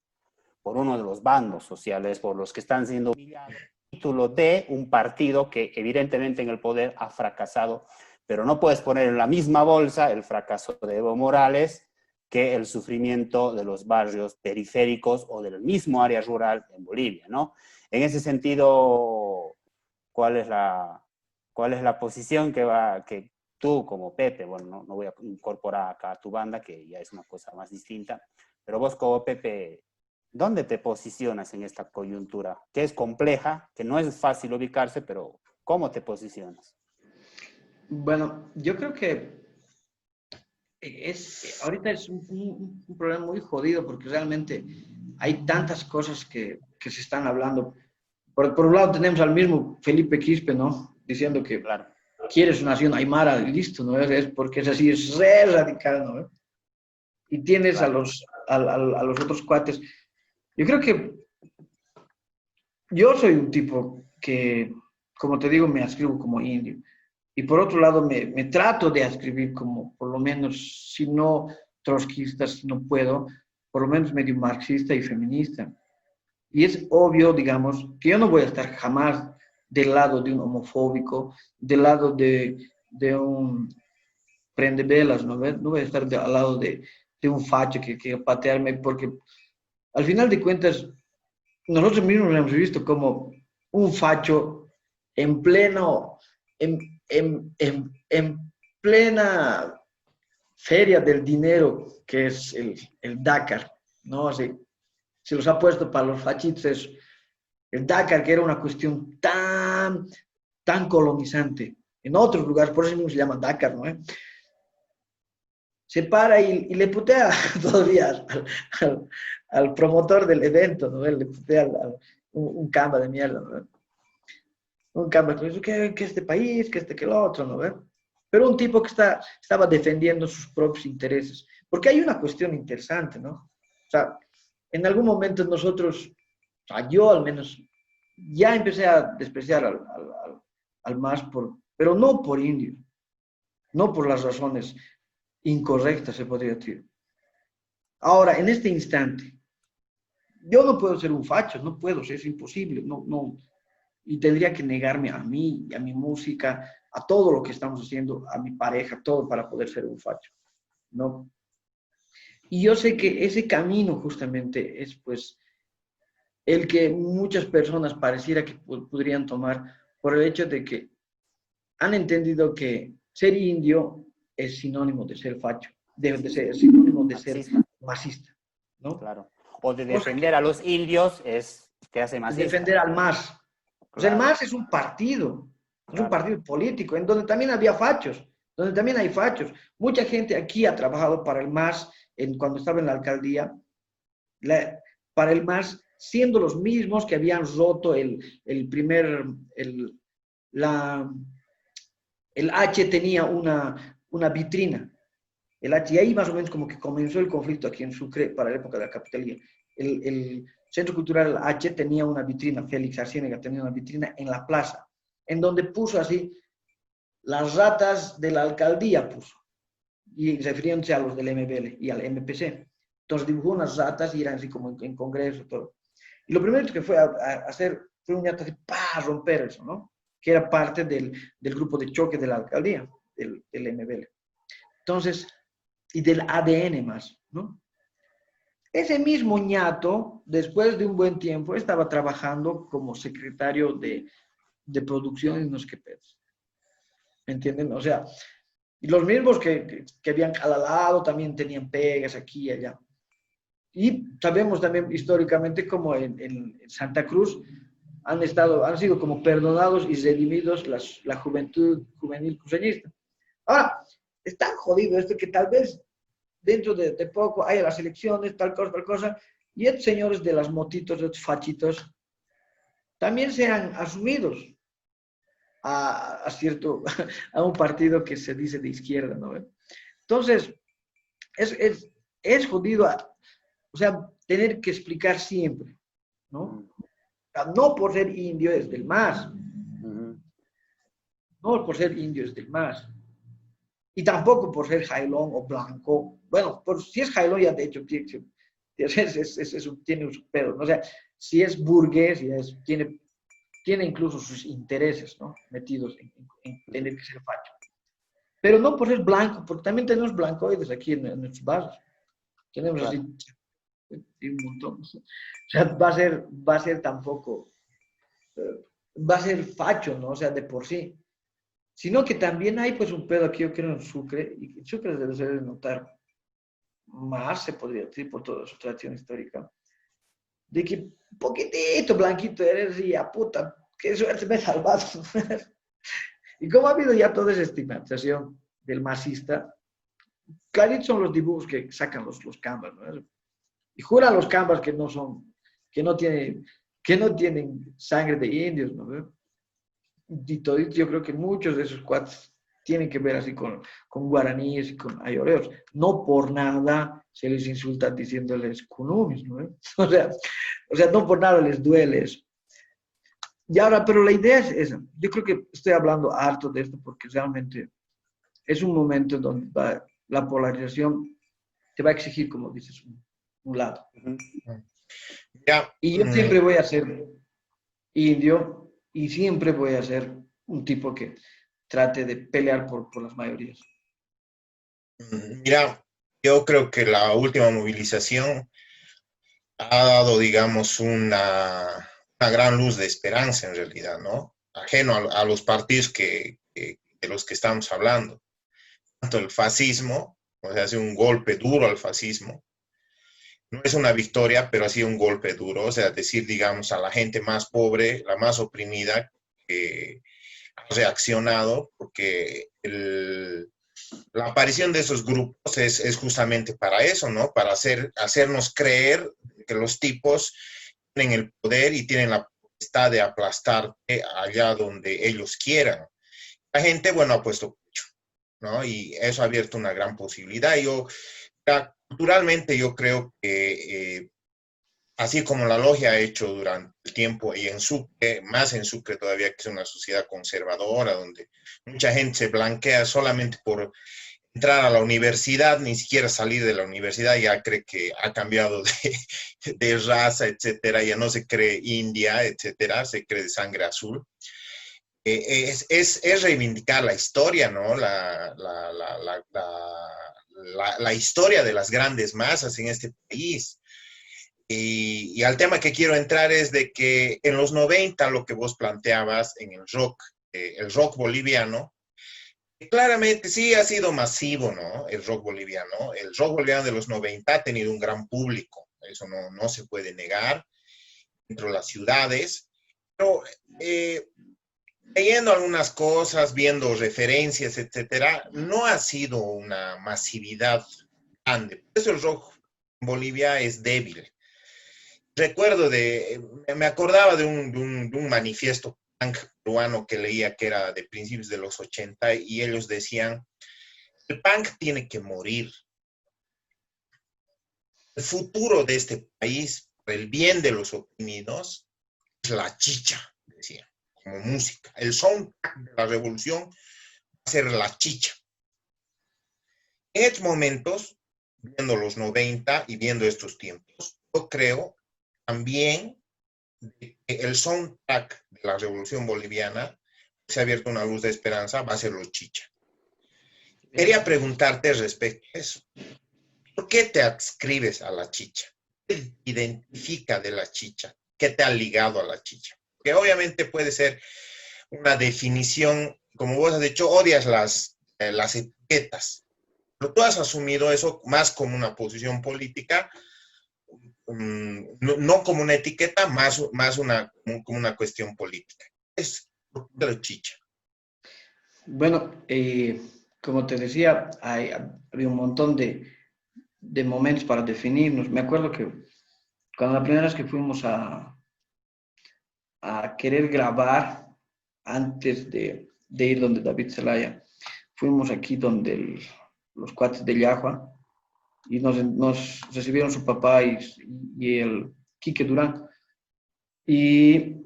por uno de los bandos sociales, por los que están siendo humillados, título de un partido que evidentemente en el poder ha fracasado, pero no puedes poner en la misma bolsa el fracaso de Evo Morales que el sufrimiento de los barrios periféricos o del mismo área rural en Bolivia, ¿no? En ese sentido, ¿cuál es la posición que tú como Pepe, bueno, no voy a incorporar acá a tu banda, que ya es una cosa más distinta, pero vos como Pepe, ¿dónde te posicionas en esta coyuntura? Que es compleja, que no es fácil ubicarse, pero ¿cómo te posicionas? Bueno, yo creo que ahorita es un problema muy jodido porque realmente hay tantas cosas que se están hablando. Por un lado tenemos al mismo Felipe Quispe, ¿no? Diciendo que Claro. quieres una nación aymara, listo, ¿no? Es porque es así, es re radical, ¿no? Y tienes Claro. a los otros cuates. Yo creo que yo soy un tipo que, como te digo, me ascribo como indio. Y por otro lado, me trato de ascribir como, por lo menos, si no trotskista, si no puedo, por lo menos medio marxista y feminista. Y es obvio, digamos, que yo no voy a estar jamás del lado de un homofóbico, del lado de un prendevelas, ¿no? No voy a estar al lado de un facho que patearme, porque al final de cuentas, nosotros mismos hemos visto como un facho en pleno, en, en plena feria del dinero, que es el Dakar, ¿no? Así, se los ha puesto para los fachitos. El Dakar, que era una cuestión tan colonizante. En otros lugares, por eso mismo se llama Dakar, ¿no? Se para y le putea todavía al promotor del evento, ¿no? Le putea un camba de mierda, ¿no? Un camba que dice que este país, que lo otro, ¿no? Pero un tipo que estaba defendiendo sus propios intereses. Porque hay una cuestión interesante, ¿no? O sea, en algún momento nosotros, o sea, yo al menos, ya empecé a despreciar al MAS, pero no por indio, no por las razones incorrectas, se podría decir. Ahora, en este instante, yo no puedo ser un facho, no puedo, es imposible, no, y tendría que negarme a mí, a mi música, a todo lo que estamos haciendo, a mi pareja, todo para poder ser un facho, ¿no? Y yo sé que ese camino justamente es, pues, el que muchas personas pareciera que podrían tomar por el hecho de que han entendido que ser indio es sinónimo de ser facho, de ser sinónimo de ser masista, ¿no? Claro. O de defender a los indios te hace masista. Defender al MAS. O sea, el MAS es un partido, es un partido político, en donde también había fachos, donde también hay fachos. Mucha gente aquí ha trabajado para el MAS cuando estaba en la alcaldía, para el MAS, siendo los mismos que habían roto el H tenía una vitrina. El H, y ahí más o menos como que comenzó el conflicto aquí en Sucre para la época de la capitalía. El Centro Cultural H tenía una vitrina, Félix Arciénega tenía una vitrina en la plaza, en donde puso así las ratas de la alcaldía, puso, y refiriéndose a los del MBL y al MPC. Entonces dibujó unas ratas y eran así como en congreso, todo. Y lo primero que fue a hacer fue un acto de romper eso, ¿no? Que era parte del grupo de choque de la alcaldía, del MBL. Entonces, y del ADN más, ¿no? Ese mismo ñato, después de un buen tiempo, estaba trabajando como secretario de producción en los quepedos. ¿Me entienden? O sea, y los mismos que habían calalado también tenían pegas aquí y allá. Y sabemos también históricamente como en Santa Cruz han sido como perdonados y redimidos la juventud juvenil cruceñista. Ahora, es tan jodido esto que tal vez dentro de poco haya las elecciones, tal cosa, y estos señores de las motitos, estos fachitos, también sean asumidos a un partido que se dice de izquierda, ¿no? Entonces, es jodido, o sea, tener que explicar siempre, ¿no? O sea, no por ser indio es del MAS, no por ser indio es del MAS, y tampoco por ser jailón o blanco. Bueno, si es jailón ya de hecho tiene un pedo, ¿no? O sea, si es burgués, tiene incluso sus intereses, ¿no? Metidos en tener que ser facho. Pero no por ser blanco, porque también tenemos blancoides aquí en nuestros barrios. Tenemos así un montón. O sea, va a ser tampoco, va a ser facho, ¿no? O sea, de por sí. Sino que también hay pues un pedo aquí, yo creo, en Sucre, y Sucre debe ser de notar más, se podría decir, por toda su tradición histórica, de que un poquitito blanquito eres y a puta, qué suerte me he salvado. Y como ha habido ya toda esa estigmatización del masista, Claritos son los dibujos que sacan los canvas, ¿no? Y juran los canvas que no son, que no tienen sangre de indios, ¿no? Y todito, yo creo que muchos de esos cuates tienen que ver así con guaraníes y con ayoreos. No por nada se les insulta diciéndoles kunumis, ¿no? O sea, no por nada les duele eso. Y ahora, pero la idea es esa. Yo creo que estoy hablando harto de esto porque realmente es un momento donde la polarización te va a exigir, como dices, un lado. Ya. Y yo siempre voy a ser indio y siempre voy a ser un tipo que trate de pelear por las mayorías. Mira, yo creo que la última movilización ha dado, digamos, una gran luz de esperanza en realidad, ¿no? Ajeno a los partidos de los que estamos hablando. Tanto el fascismo, o sea, hace un golpe duro al fascismo. No es una victoria, pero ha sido un golpe duro. O sea, decir, digamos, a la gente más pobre, la más oprimida, que ha reaccionado, porque la aparición de esos grupos es justamente para eso, ¿no? Para hacernos creer que los tipos tienen el poder y tienen la potestad de aplastarte allá donde ellos quieran. La gente, bueno, ha puesto pecho, ¿no? Y eso ha abierto una gran posibilidad. Culturalmente yo creo que así como la logia ha hecho durante el tiempo y en Sucre, más en Sucre todavía, que es una sociedad conservadora, donde mucha gente se blanquea solamente por entrar a la universidad, ni siquiera salir de la universidad, ya cree que ha cambiado de raza, etcétera, ya no se cree india, etcétera, se cree de sangre azul. Es reivindicar la historia, ¿no? La historia de las grandes masas en este país. Y al tema que quiero entrar es de que en los 90, lo que vos planteabas en el rock boliviano, claramente sí ha sido masivo, ¿no? El rock boliviano de los 90 ha tenido un gran público, eso no se puede negar, dentro de las ciudades, pero leyendo algunas cosas, viendo referencias, etcétera, no ha sido una masividad grande. Por eso el rock en Bolivia es débil. Recuerdo me acordaba de un manifiesto punk peruano que leía, que era de principios de los 80, y ellos decían, el punk tiene que morir. El futuro de este país, por el bien de los oprimidos, es la chicha, decían, como música. El soundtrack de la revolución va a ser la chicha. En estos momentos, viendo los 90 y viendo estos tiempos, yo creo también que el soundtrack de la revolución boliviana, se ha abierto una luz de esperanza, va a ser los chicha. Quería preguntarte respecto a eso. ¿Por qué te adscribes a la chicha? ¿Qué te identifica de la chicha? ¿Qué te ha ligado a la chicha? Porque obviamente puede ser una definición, como vos has dicho, odias las etiquetas, pero tú has asumido eso más como una posición política, no como una etiqueta, más como una cuestión política. Es la chicha. Bueno, como te decía, había un montón de momentos para definirnos. Me acuerdo que cuando la primera vez que fuimos a querer grabar, antes de ir donde David Zelaya, fuimos aquí donde los cuates de Yahua, y nos recibieron su papá y el Quique Durán. Y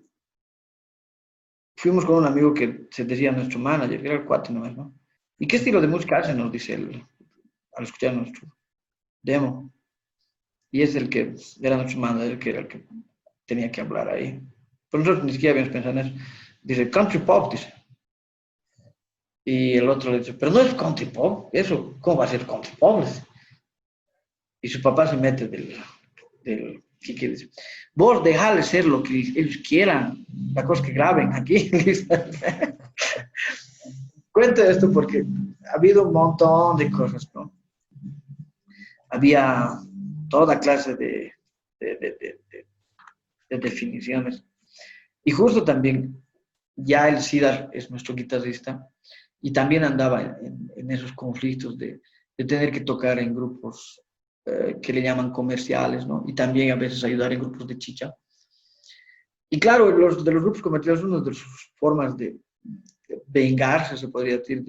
fuimos con un amigo que se decía nuestro manager, que era el cuate nomás, ¿no? ¿Y qué estilo de música hace? Nos dice él, al escuchar nuestro demo. Y es el que era nuestro manager, que era el que tenía que hablar ahí. Pero nosotros ni siquiera habíamos pensado en eso. Dice, country pop, dice. Y el otro le dice, pero no es country pop, eso, ¿cómo va a ser country pop? Y su papá se mete del Quique y dice, vos dejale ser lo que ellos quieran, la cosa que graben aquí. Cuento esto porque ha habido un montón de cosas, ¿no? Había toda clase de definiciones. Y justo también, ya el Sidar es nuestro guitarrista, y también andaba en esos conflictos de de tener que tocar en grupos que le llaman comerciales, ¿no? Y también a veces ayudar en grupos de chicha. Y claro, de los grupos comerciales, una de sus formas de vengarse, se podría decir,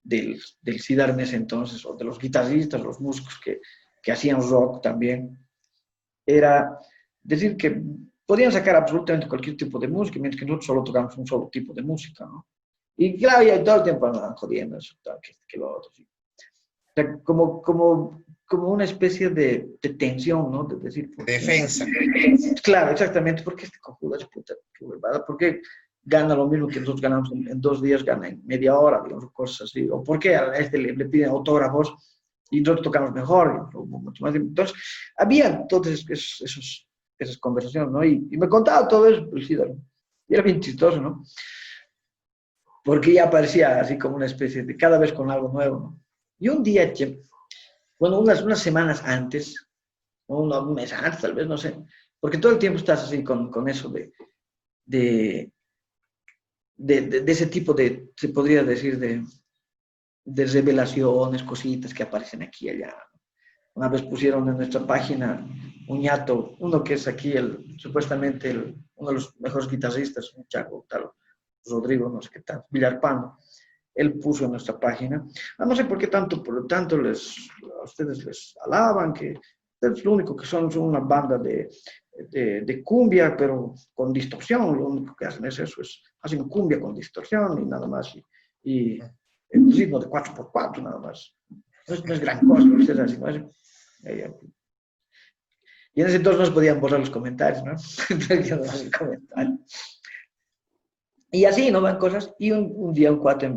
del SIDAR en ese entonces, o de los guitarristas, los músicos que hacían rock también, era decir que podían sacar absolutamente cualquier tipo de música, mientras que nosotros solo tocamos un solo tipo de música, ¿no? Y claro, y todo el tiempo andaban jodiendo eso, tal, que lo otro, sí. O sea, como una especie de tensión, ¿no? De decir, Defensa. claro, exactamente, porque este cojudo es puta, qué huevada, ¿por qué gana lo mismo que nosotros ganamos en 2 días, gana en media hora, digamos, cosas así? ¿O por qué a este le piden autógrafos y nosotros tocamos mejor? Digamos, mucho más. Entonces, había todas esas conversaciones, ¿no? Y me contaba todo eso, pues, sí, y era bien chistoso, ¿no? Porque ya parecía así como una especie de cada vez con algo nuevo, ¿no? Y un día, bueno, unas semanas antes, o un mes antes, tal vez, no sé, porque todo el tiempo estás así con eso de ese tipo de, se podría decir, de revelaciones, cositas que aparecen aquí y allá. Una vez pusieron en nuestra página un ñato, uno que es aquí supuestamente uno de los mejores guitarristas, un chaco, tal, Rodrigo, no sé qué tal, Villarpando. Él puso en nuestra página. No sé por qué tanto, por lo tanto a ustedes les alaban, que es lo único que son una banda de cumbia, pero con distorsión. Lo único que hacen es eso, hacen cumbia con distorsión y nada más. Y el ritmo de 4x4 nada más. No es gran cosa lo que ustedes hacen, ¿no? Y en ese entonces no se podían borrar los comentarios, ¿no? Y así, ¿no? Van cosas. Y un día un cuate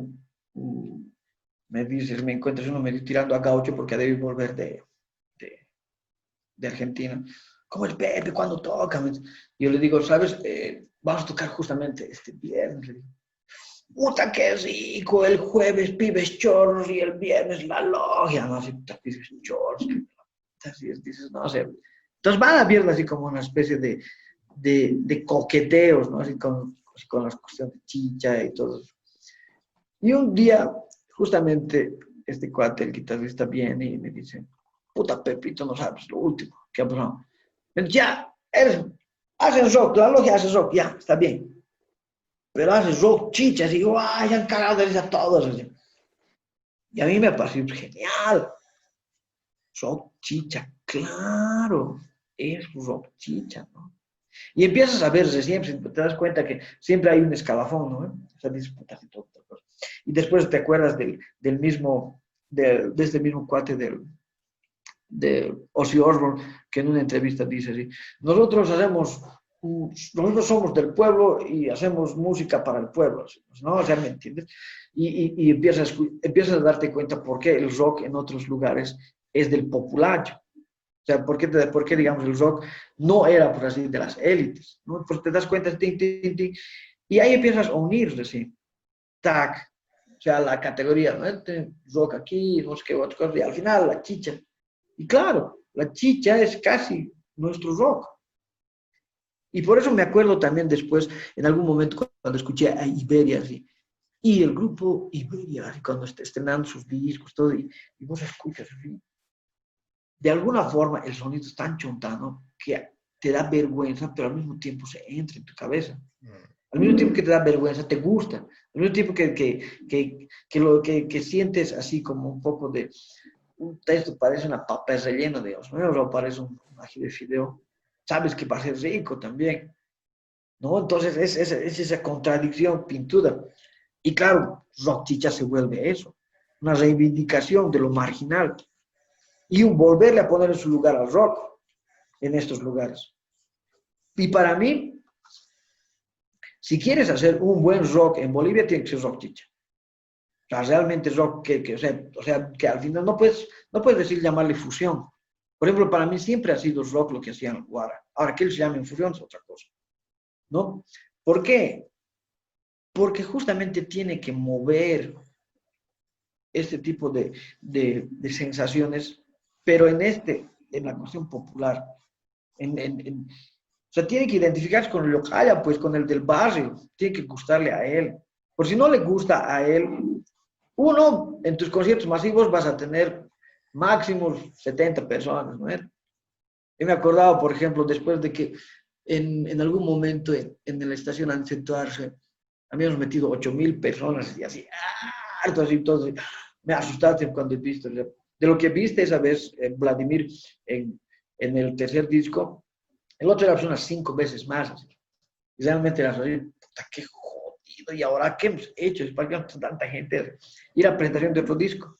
me dice, me encuentras uno medio tirando a gaucho porque ha debido volver de Argentina. ¿Cómo es Pepe? ¿Cuándo toca? Yo le digo, ¿sabes? Vamos a tocar justamente este viernes. Le digo, puta, qué rico, el jueves Pibes Chorros y el viernes La Logia. No sé, Pibes Chorros. Así es, dices, no sé. Entonces van abiertos así como una especie de coqueteos, ¿no? Así con las cuestiones de chicha y todo eso. Y un día, justamente, este cuate, el guitarrista, viene y me dice, puta, Pepito, no sabes lo último que ha pasado. Ya, haces rock, La Logia hace rock, ya, está bien. Pero haces rock chicha, y digo, ay, han cagado de risa a todos. Así. Y a mí me pareció genial. Rock chicha, claro, es rock chicha, ¿no? Y empiezas a ver, siempre te das cuenta que siempre hay un escalafón, ¿no? O sea, dices, puta, y después te acuerdas de este mismo cuate de Ozzy Osbourne, que en una entrevista dice así, nosotros somos del pueblo y hacemos música para el pueblo, ¿no? O sea, ¿me entiendes? Y empiezas a darte cuenta por qué el rock en otros lugares es del populacho. O sea, ¿por qué, digamos, el rock no era, por así, de las élites? ¿No? Pues te das cuenta, y ahí empiezas a unirse, ¿sí? Tac, o sea, la categoría, ¿no? Rock aquí, no sé qué, otras cosas, y al final la chicha. Y claro, la chicha es casi nuestro rock. Y por eso me acuerdo también después, en algún momento, cuando escuché a Iberia, así, y el grupo Iberia, así, cuando está estrenando sus discos, todo, y vos escuchas, así, de alguna forma el sonido es tan chontano que te da vergüenza, pero al mismo tiempo se entra en tu cabeza. Al mismo tiempo que te da vergüenza, te gusta. Al mismo tiempo que sientes así como un poco de... Esto parece una papa rellena, digamos, ¿no? O parece un ají de fideo. Sabes que va a ser rico también, ¿no? Entonces es esa contradicción pintuda. Y claro, rock chicha se vuelve eso. Una reivindicación de lo marginal. Y un volverle a poner en su lugar al rock en estos lugares. Y para mí, si quieres hacer un buen rock en Bolivia, tiene que ser rock chicha. O sea, realmente rock o sea, que al final no puedes decir llamarle fusión. Por ejemplo, para mí siempre ha sido rock lo que hacían Guara. Ahora, que ellos se llamen fusión es otra cosa, ¿no? ¿Por qué? Porque justamente tiene que mover este tipo de sensaciones, pero en la cuestión popular. O sea, tiene que identificarse con el local, pues con el del barrio, tiene que gustarle a él. Por si no le gusta a él, Uno, en tus conciertos masivos vas a tener máximo 70 personas, ¿no? Yo me acordaba, por ejemplo, después de que en algún momento en la estación Ancentuarse habíamos metido 8.000 personas y así, harto así, entonces me asustaste cuando viste, de lo que viste esa vez, Vladimir, en el tercer disco, el otro era unas 5 veces más, así. Y realmente era así, puta, qué jodido, y ahora qué hemos hecho, es para que tanta gente ir a la presentación de otro disco.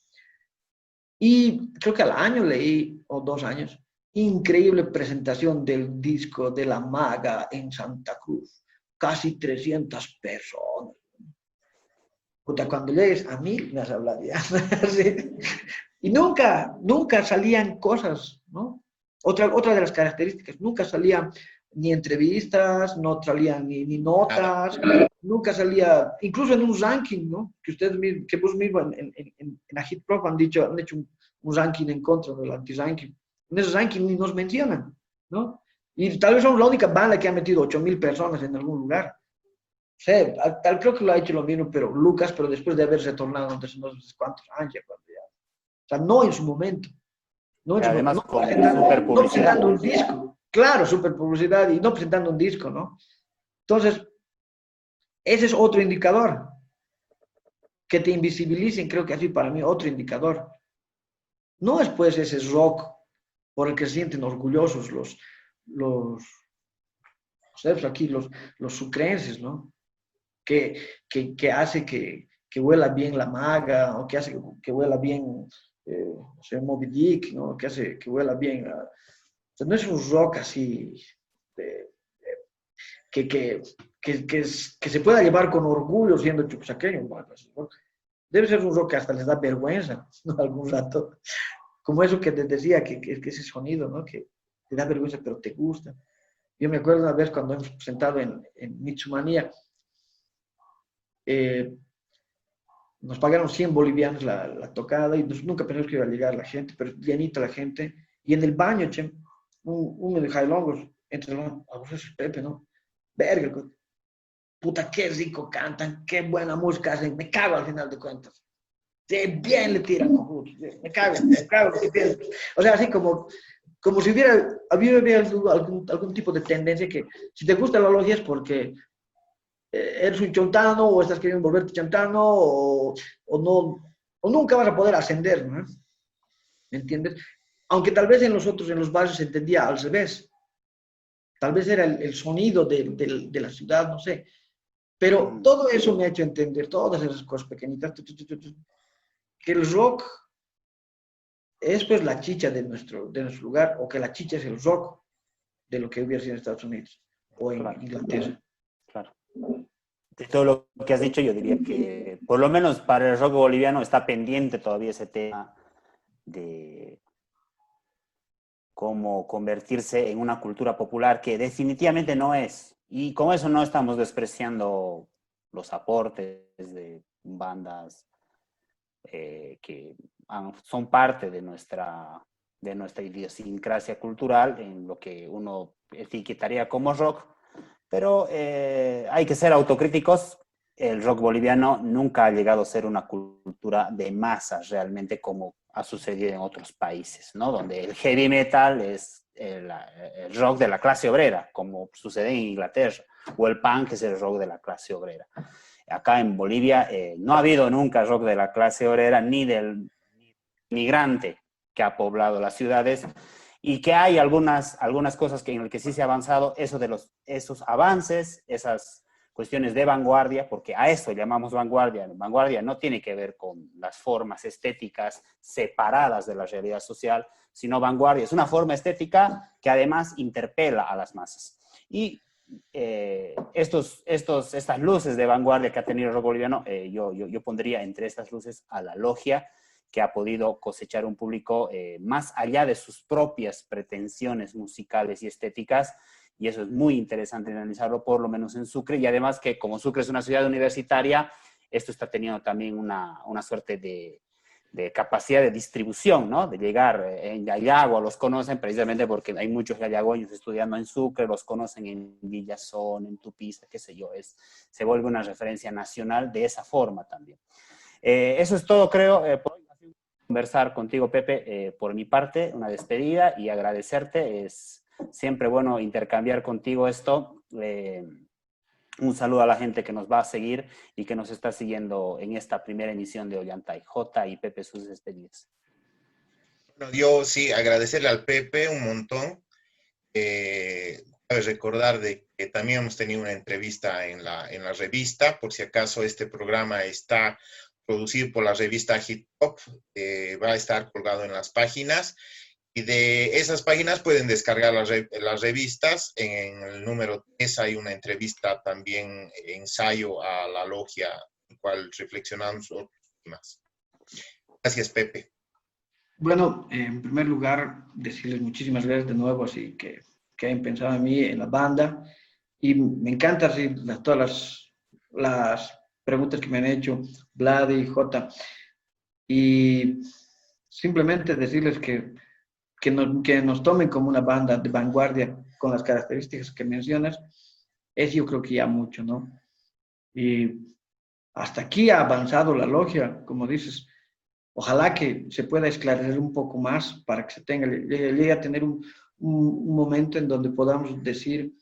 Y creo que al año leí, o 2 años, increíble presentación del disco de La Maga en Santa Cruz. Casi 300 personas. Puta, cuando lees a mí, me has hablado ya. Sí. Y nunca salían cosas, ¿no? Otra de las características, nunca salían ni entrevistas, no salían ni notas, nunca salía, incluso en un ranking, ¿no? Que vos mismo en Agitprop han hecho un ranking en contra del anti-ranking. En ese ranking ni nos mencionan, ¿no? Y tal vez somos la única banda que ha metido 8.000 personas en algún lugar. Sí, creo que lo ha hecho lo mismo, pero Lucas, pero después de haber retornado antes no sé cuántos años. O sea, no en su momento. No, Además, no, con super no publicidad. presentando un disco. Claro, super publicidad y no presentando un disco, ¿no? Entonces, ese es otro indicador. Que te invisibilicen, creo que así para mí, otro indicador. No es pues ese rock por el que se sienten orgullosos aquí, los sucrenses, ¿no? Que hace que huela bien La Maga, o que hace que huela bien, no sé, Moby Dick, ¿no? Que hace que huela bien. O sea, no es un rock así que se pueda llevar con orgullo siendo chuquisaqueño. Bueno, debe ser un rock que hasta les da vergüenza, ¿no? Algún rato. Como eso que te decía, que ese sonido, ¿no? Que te da vergüenza, pero te gusta. Yo me acuerdo una vez cuando hemos presentado en Mitsumanía, nos pagaron 100 bolivianos la tocada y nunca pensamos que iba a llegar la gente, pero llenita la gente. Y en el baño, che, uno de Jailongos, entre los, a vos es Pepe, ¿no? Verga, puta, qué rico cantan, qué buena música hacen, me cago al final de cuentas. Qué bien le tiran, me cago, qué bien. O sea, así como si hubiera algún tipo de tendencia que si te gusta la logia es porque eres un chontano o estás queriendo volverte chontano no, o nunca vas a poder ascender, ¿no? ¿Me entiendes? Aunque tal vez en los barrios se entendía al revés. Tal vez era el sonido de la ciudad, no sé. Pero todo eso me ha hecho entender, todas esas cosas pequeñitas, que el rock es pues la chicha de nuestro lugar, o que la chicha es el rock de lo que hubiera sido en Estados Unidos o en Inglaterra. Claro. De todo lo que has dicho, yo diría que por lo menos para el rock boliviano está pendiente todavía ese tema de cómo convertirse en una cultura popular que definitivamente no es. Y con eso no estamos despreciando los aportes de bandas que son parte de nuestra idiosincrasia cultural, en lo que uno etiquetaría como rock, pero hay que ser autocríticos. El rock boliviano nunca ha llegado a ser una cultura de masas realmente como ha sucedido en otros países, ¿no? Donde el heavy metal es el rock de la clase obrera, como sucede en Inglaterra, o el punk es el rock de la clase obrera. Acá en Bolivia no ha habido nunca rock de la clase obrera ni del migrante que ha poblado las ciudades, y que hay algunas cosas en las que sí se ha avanzado, esos avances, esas cuestiones de vanguardia, porque a eso llamamos vanguardia. Vanguardia no tiene que ver con las formas estéticas separadas de la realidad social, sino vanguardia es una forma estética que además interpela a las masas. Y estas luces de vanguardia que ha tenido el rock boliviano, yo pondría entre estas luces a la logia, que ha podido cosechar un público más allá de sus propias pretensiones musicales y estéticas, y eso es muy interesante analizarlo, por lo menos en Sucre, y además que como Sucre es una ciudad universitaria, esto está teniendo también una suerte de capacidad de distribución, ¿no? De llegar en Yayagua, los conocen precisamente porque hay muchos yayagueños estudiando en Sucre, los conocen en Villazón, en Tupiza, qué sé yo, se vuelve una referencia nacional de esa forma también. Eso es todo, creo, por hoy. Conversar contigo, Pepe, por mi parte, una despedida y agradecerte. Es siempre bueno intercambiar contigo esto. Un saludo a la gente que nos va a seguir y que nos está siguiendo en esta primera emisión de Ollantay. J y Pepe, sus despedidas. Bueno, yo sí, agradecerle al Pepe un montón. Cabe recordar de que también hemos tenido una entrevista en la revista, por si acaso este programa está producido por la revista Hip Hop, va a estar colgado en las páginas, y de esas páginas pueden descargar las revistas. En el número 3 hay una entrevista también, ensayo a la logia, en el cual reflexionamos otros temas. Gracias, Pepe. Bueno, en primer lugar, decirles muchísimas gracias de nuevo, así que hayan pensado en mí, en la banda, y me encanta así, todas las preguntas que me han hecho Vlad y Jota, y simplemente decirles que nos tomen como una banda de vanguardia con las características que mencionas, es yo creo que ya mucho, ¿no? Y hasta aquí ha avanzado la logia, como dices. Ojalá que se pueda esclarecer un poco más para que se llegue a tener un momento en donde podamos decir,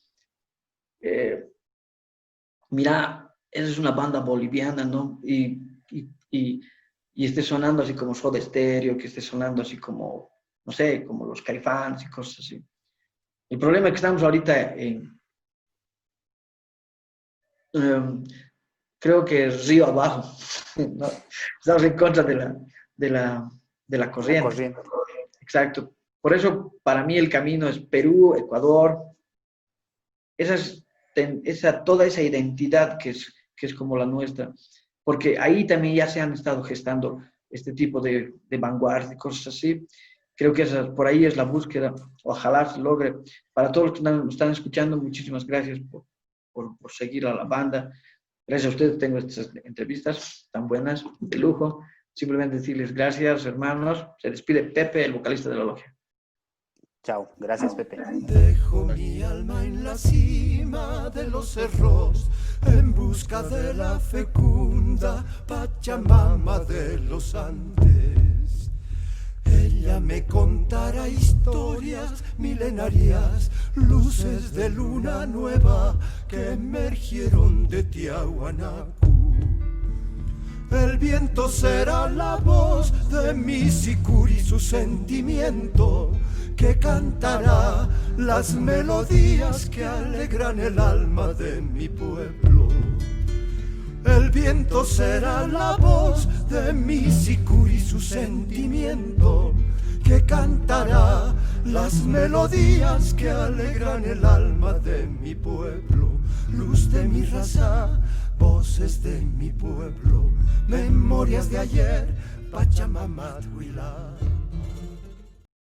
mira, esa es una banda boliviana, ¿no? Y esté sonando así como Soda Stereo, que esté sonando así como, no sé, como los Caifanes y cosas así. El problema es que estamos ahorita creo que es río abajo, ¿no? Estamos en contra de la corriente. Exacto. Por eso, para mí, el camino es Perú, Ecuador, toda esa identidad que es como la nuestra, porque ahí también ya se han estado gestando este tipo de vanguardia y cosas así. Creo que por ahí es la búsqueda. Ojalá se logre. Para todos los que nos están escuchando, muchísimas gracias por seguir a la banda. Gracias a ustedes tengo estas entrevistas tan buenas, de lujo. Simplemente decirles gracias, hermanos. Se despide Pepe, el vocalista de la logia. Chao, gracias, Pepe. Dejo mi alma en la cima de los cerros, en busca de la fecunda Pachamama de los Andes. Ella me contará historias milenarias, luces de luna nueva que emergieron de Tiahuanacu. El viento será la voz de mi sicuri, su sentimiento que cantará las melodías que alegran el alma de mi pueblo. El viento será la voz de mi sicuri, su sentimiento que cantará las melodías que alegran el alma de mi pueblo. Luz de mi raza, voces de mi pueblo, memorias de ayer, Pachamama Huila.